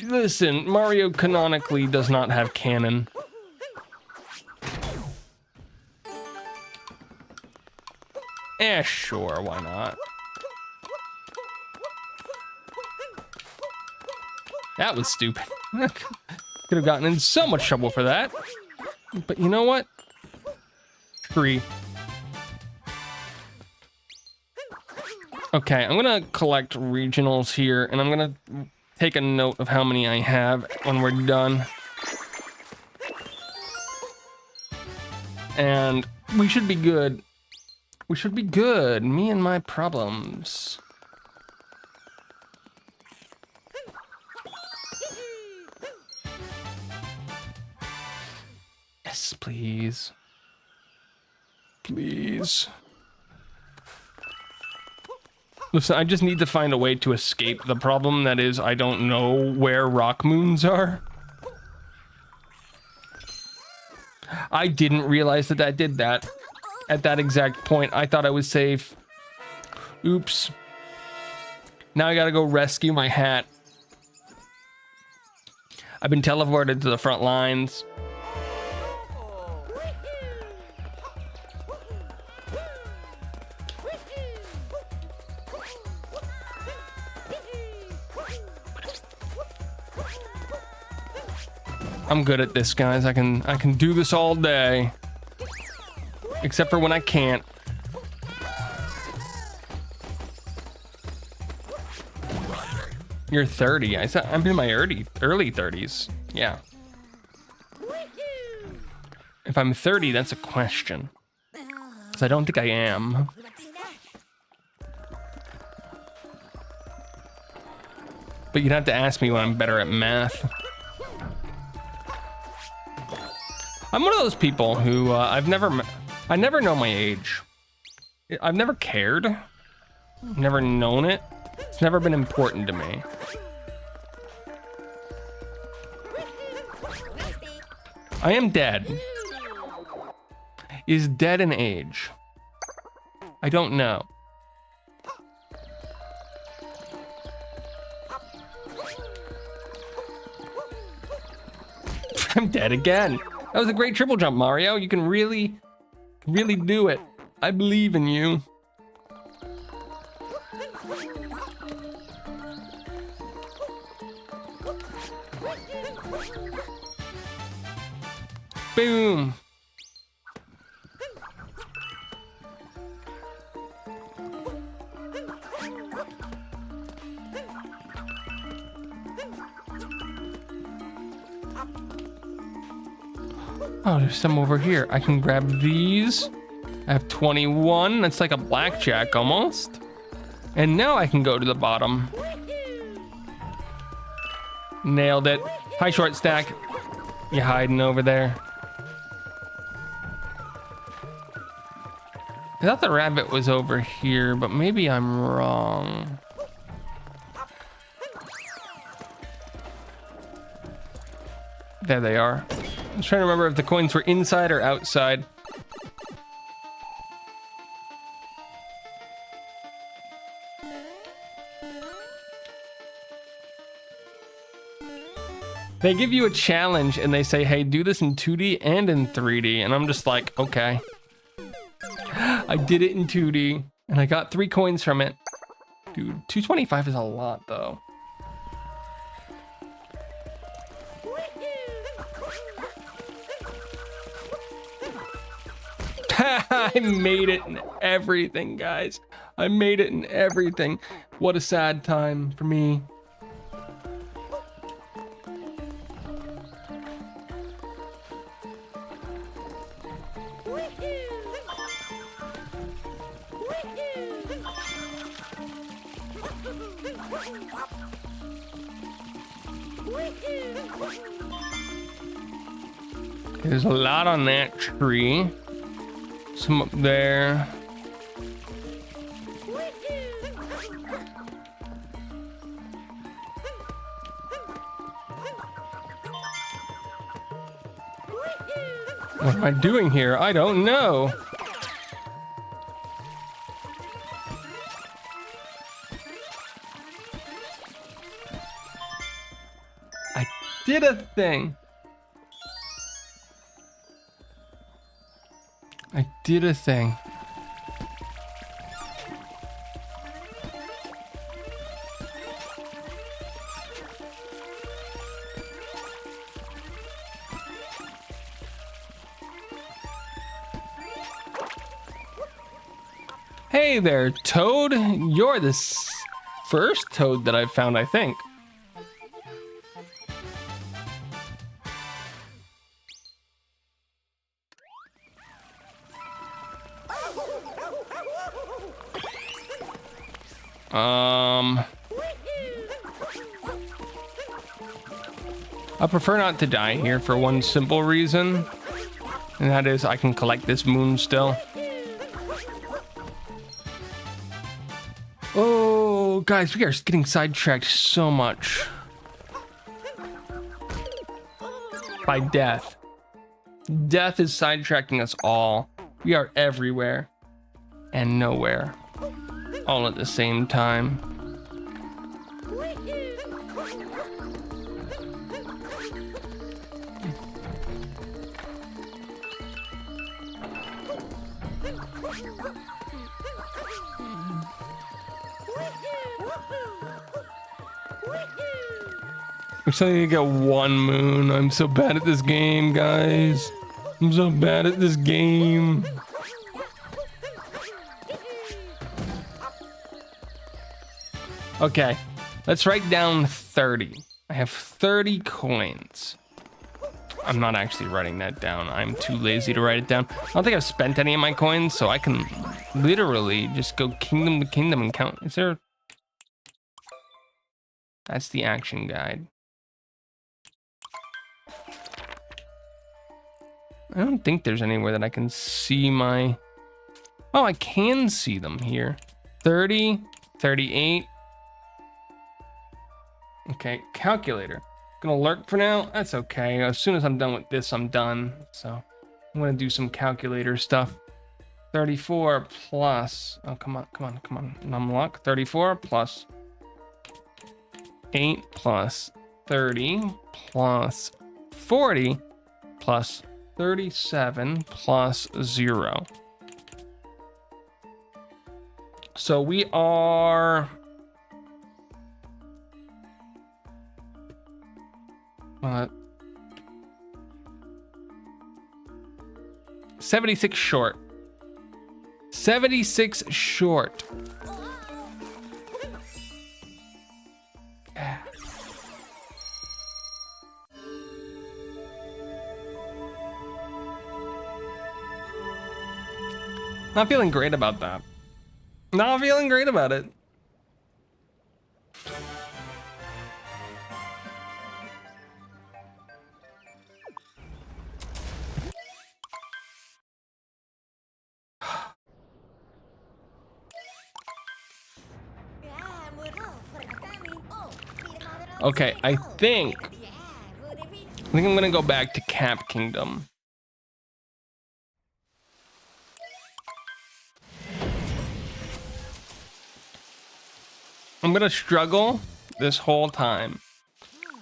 Listen, Mario canonically does not have canon. Sure, why not? That was stupid. Could have gotten in so much trouble for that. But you know what? Free. Okay, I'm gonna collect regionals here, and I'm gonna take a note of how many I have when we're done. And we should be good. We should be good. Me and my problems. Yes, please. Please. Listen, I just need to find a way to escape the problem that is I don't know where rock moons are. I didn't realize that did that. At that exact point, I thought I was safe. Oops. Now I gotta go rescue my hat. I've been teleported to the front lines. I'm good at this, guys. I can do this all day. Except for when I can't. You're 30. I'm in my early 30s. Yeah. If I'm 30, that's a question. Because I don't think I am. But you'd have to ask me when I'm better at math. I'm one of those people who I never know my age. I've never cared. Never known it. It's never been important to me. I am dead. Is dead an age? I don't know. I'm dead again. That was a great triple jump, Mario. You can really do it. I believe in you. Boom. Oh, there's some over here. I can grab these. I have 21. That's like a blackjack almost. And now I can go to the bottom. Nailed it. Hi, short stack. You hiding over there? I thought the rabbit was over here, but maybe I'm wrong. There they are. I'm trying to remember if the coins were inside or outside. They give you a challenge and they say, hey, do this in 2D and in 3D. And I'm just like, okay. I did it in 2D and I got 3 coins from it. Dude, 225 is a lot though. I made it in everything, guys. I made it in everything. What a sad time for me. There's a lot on that tree. Some up there. What am I doing here? I don't know. I did a thing. I did a thing. Hey there, Toad. You're the first Toad that I've found, I think. I prefer not to die here for one simple reason, and that is I can collect this moon still. Oh, guys, we are getting sidetracked so much by death. Death is sidetracking us all. We are everywhere and nowhere all at the same time. We're still gonna get 1 moon. I'm so bad at this game, guys. I'm so bad at this game. Okay, let's write down 30. I have 30 coins. I'm not actually writing that down. I'm too lazy to write it down. I don't think I've spent any of my coins, so I can literally just go kingdom to kingdom and count. Is there... That's the action guide. I don't think there's anywhere that I can see my... Oh, I can see them here. 30, 38. Okay, calculator. Gonna lurk for now. That's okay. As soon as I'm done with this, I'm done. So I'm gonna do some calculator stuff. 34 plus... Oh, come on, come on, come on. Numlock. 34 plus 8 plus 30 plus 40 plus 37 plus 0. So we are... 76 short. 76 short. Not feeling great about that. Not feeling great about it. Okay, I think I'm gonna go back to Cap Kingdom. I'm gonna struggle this whole time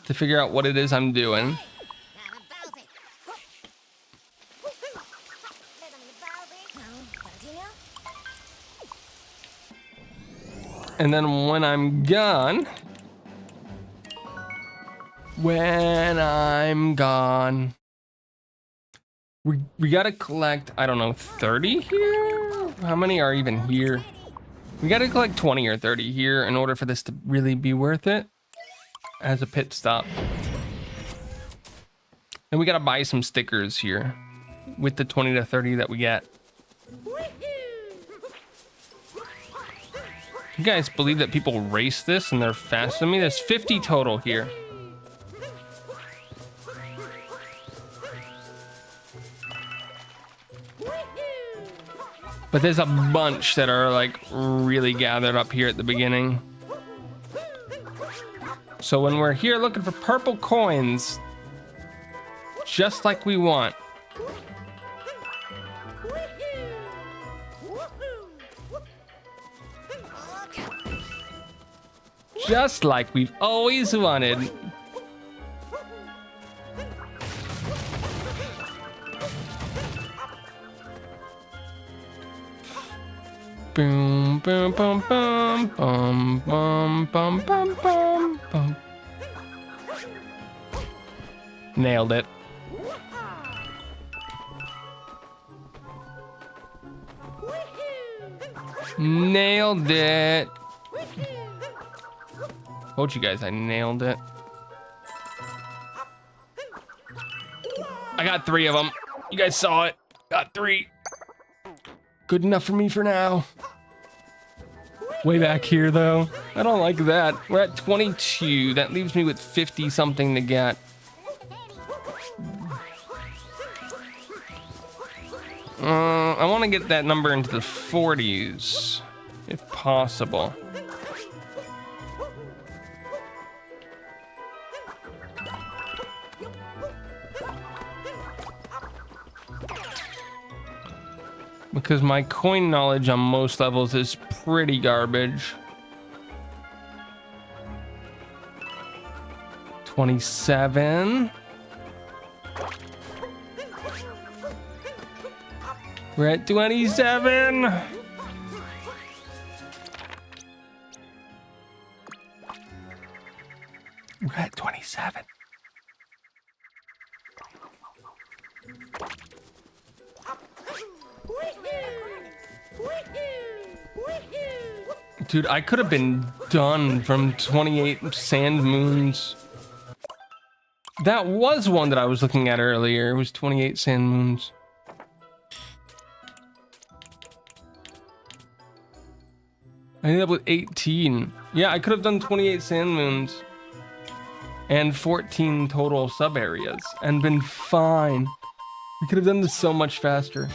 to figure out what it is I'm doing. And then when I'm gone, we gotta collect, I don't know, 30 here? How many are even here? We gotta collect 20 or 30 here in order for this to really be worth it as a pit stop. And we gotta buy some stickers here with the 20 to 30 that we get. You guys believe that people race this and they're faster than me? There's 50 total here. But there's a bunch that are like really gathered up here at the beginning. So when we're here looking for purple coins, just like we want, just like we've always wanted. Boom, boom, boom, boom, boom, boom, boom, boom, boom, boom. Nailed it. Nailed it. Told you guys I nailed it. I got 3 of them. You guys saw it. Got 3. Good enough for me for now. Way back here though. I don't like that. We're at 22. That leaves me with 50 something to get. I want to get that number into the 40s, if possible. Because my coin knowledge on most levels is pretty garbage. 27. We're at 27. We're at 27. Dude, I could have been done from 28 sand moons. That was one that I was looking at earlier. It was 28 sand moons. I ended up with 18. Yeah, I could have done 28 sand moons and 14 total sub areas and been fine. We could have done this so much faster.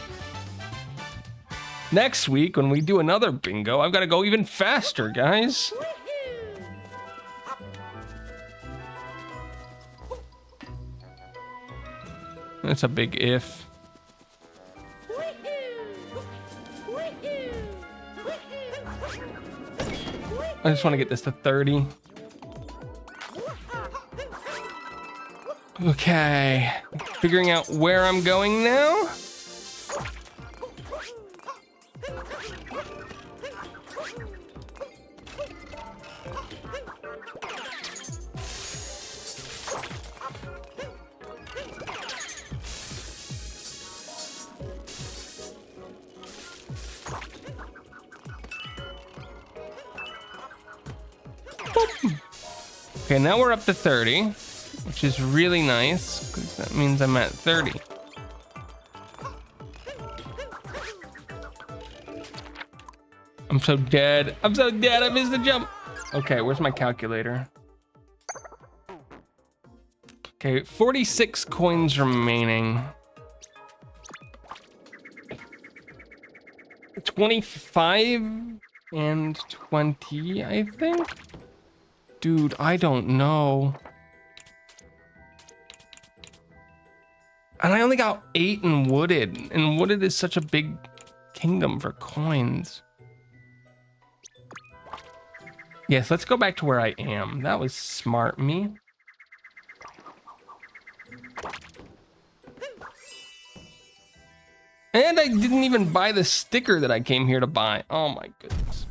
Next week, when we do another bingo, I've got to go even faster, guys. That's a big if. I just want to get this to 30. Okay, figuring out where I'm going now. Okay, now we're up to 30, which is really nice, because that means I'm at 30. I'm so dead. I'm so dead, I missed the jump. Okay, where's my calculator? Okay, 46 coins remaining. 25 and 20, I think. Dude, I don't know. And I only got 8 in Wooded, and Wooded is such a big kingdom for coins. Yes, let's go back to where I am. That was smart me. And I didn't even buy the sticker that I came here to buy. Oh my goodness.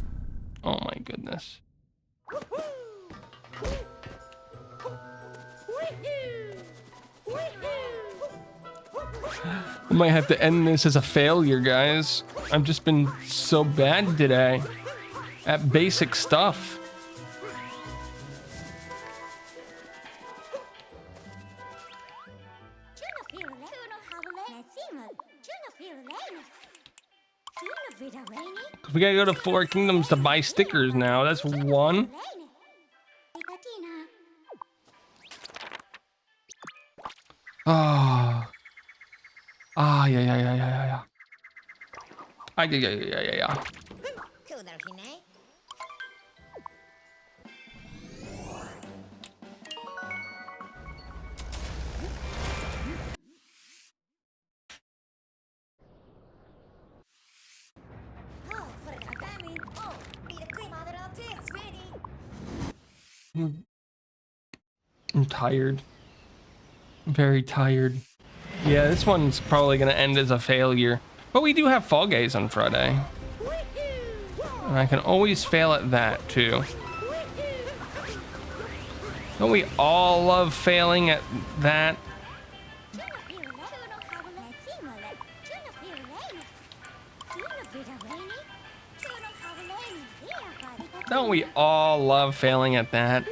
Oh my goodness. I might have to end this as a failure, guys. I've just been so bad today at basic stuff. We gotta go to 4 kingdoms to buy stickers now. That's 1. Oh. Ah, yeah. Ah, yeah. I'm tired. I'm very tired. Yeah, this one's probably gonna end as a failure. But we do have Fall Guys on Friday. And I can always fail at that too. Don't we all love failing at that? Don't we all love failing at that?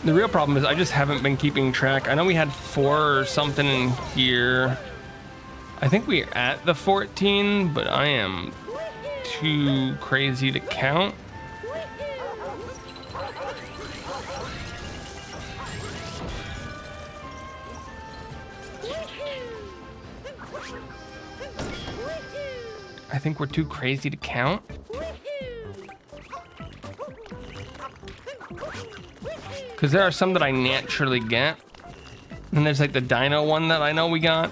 The real problem is I just haven't been keeping track. I know we had 4 or something in here. I think we're at the 14, but I am too crazy to count. I think we're too crazy to count. Because there are some that I naturally get. And there's like the dino one that I know we got.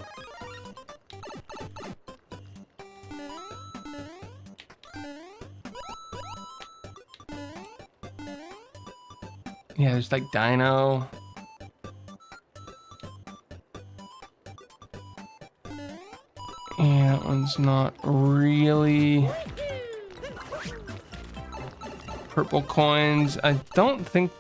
Yeah, there's like dino. Yeah, that one's not really. Purple coins. I don't think.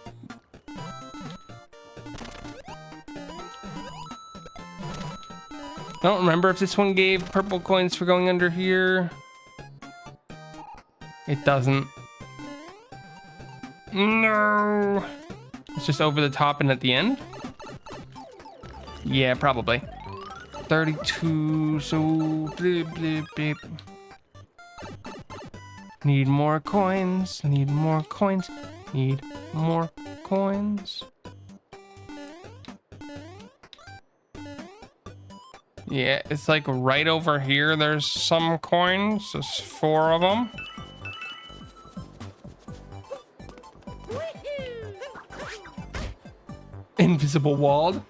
I don't remember if this one gave purple coins for going under here. It doesn't. No. It's just over the top and at the end? Yeah, probably. 32, so bleep, bleep, bleep. Need more coins, need more coins, need more coins. Yeah, it's like right over here. There's some coins. There's 4 of them. Invisible walled.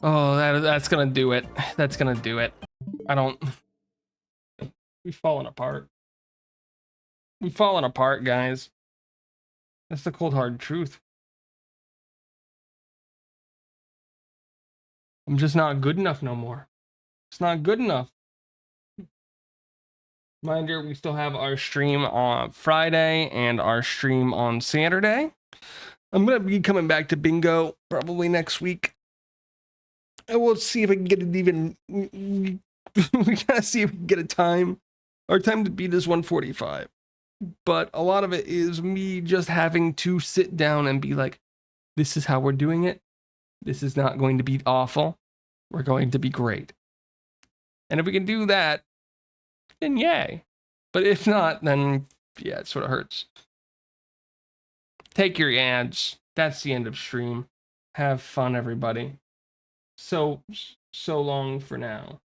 Oh, that's gonna do it. That's gonna do it. I don't. We've fallen apart. We've fallen apart, guys. That's the cold hard truth. I'm just not good enough no more. It's not good enough. Reminder, we still have our stream on Friday and our stream on Saturday. I'm going to be coming back to bingo probably next week. And we'll see if I can get it even. We gotta see if we can get a time. Our time to beat is 1:45. But a lot of it is me just having to sit down and be like, this is how we're doing it. This is not going to be awful. We're going to be great. And if we can do that, then yay. But if not, then yeah, it sort of hurts. Take your ads. That's the end of stream. Have fun, everybody. so long for now.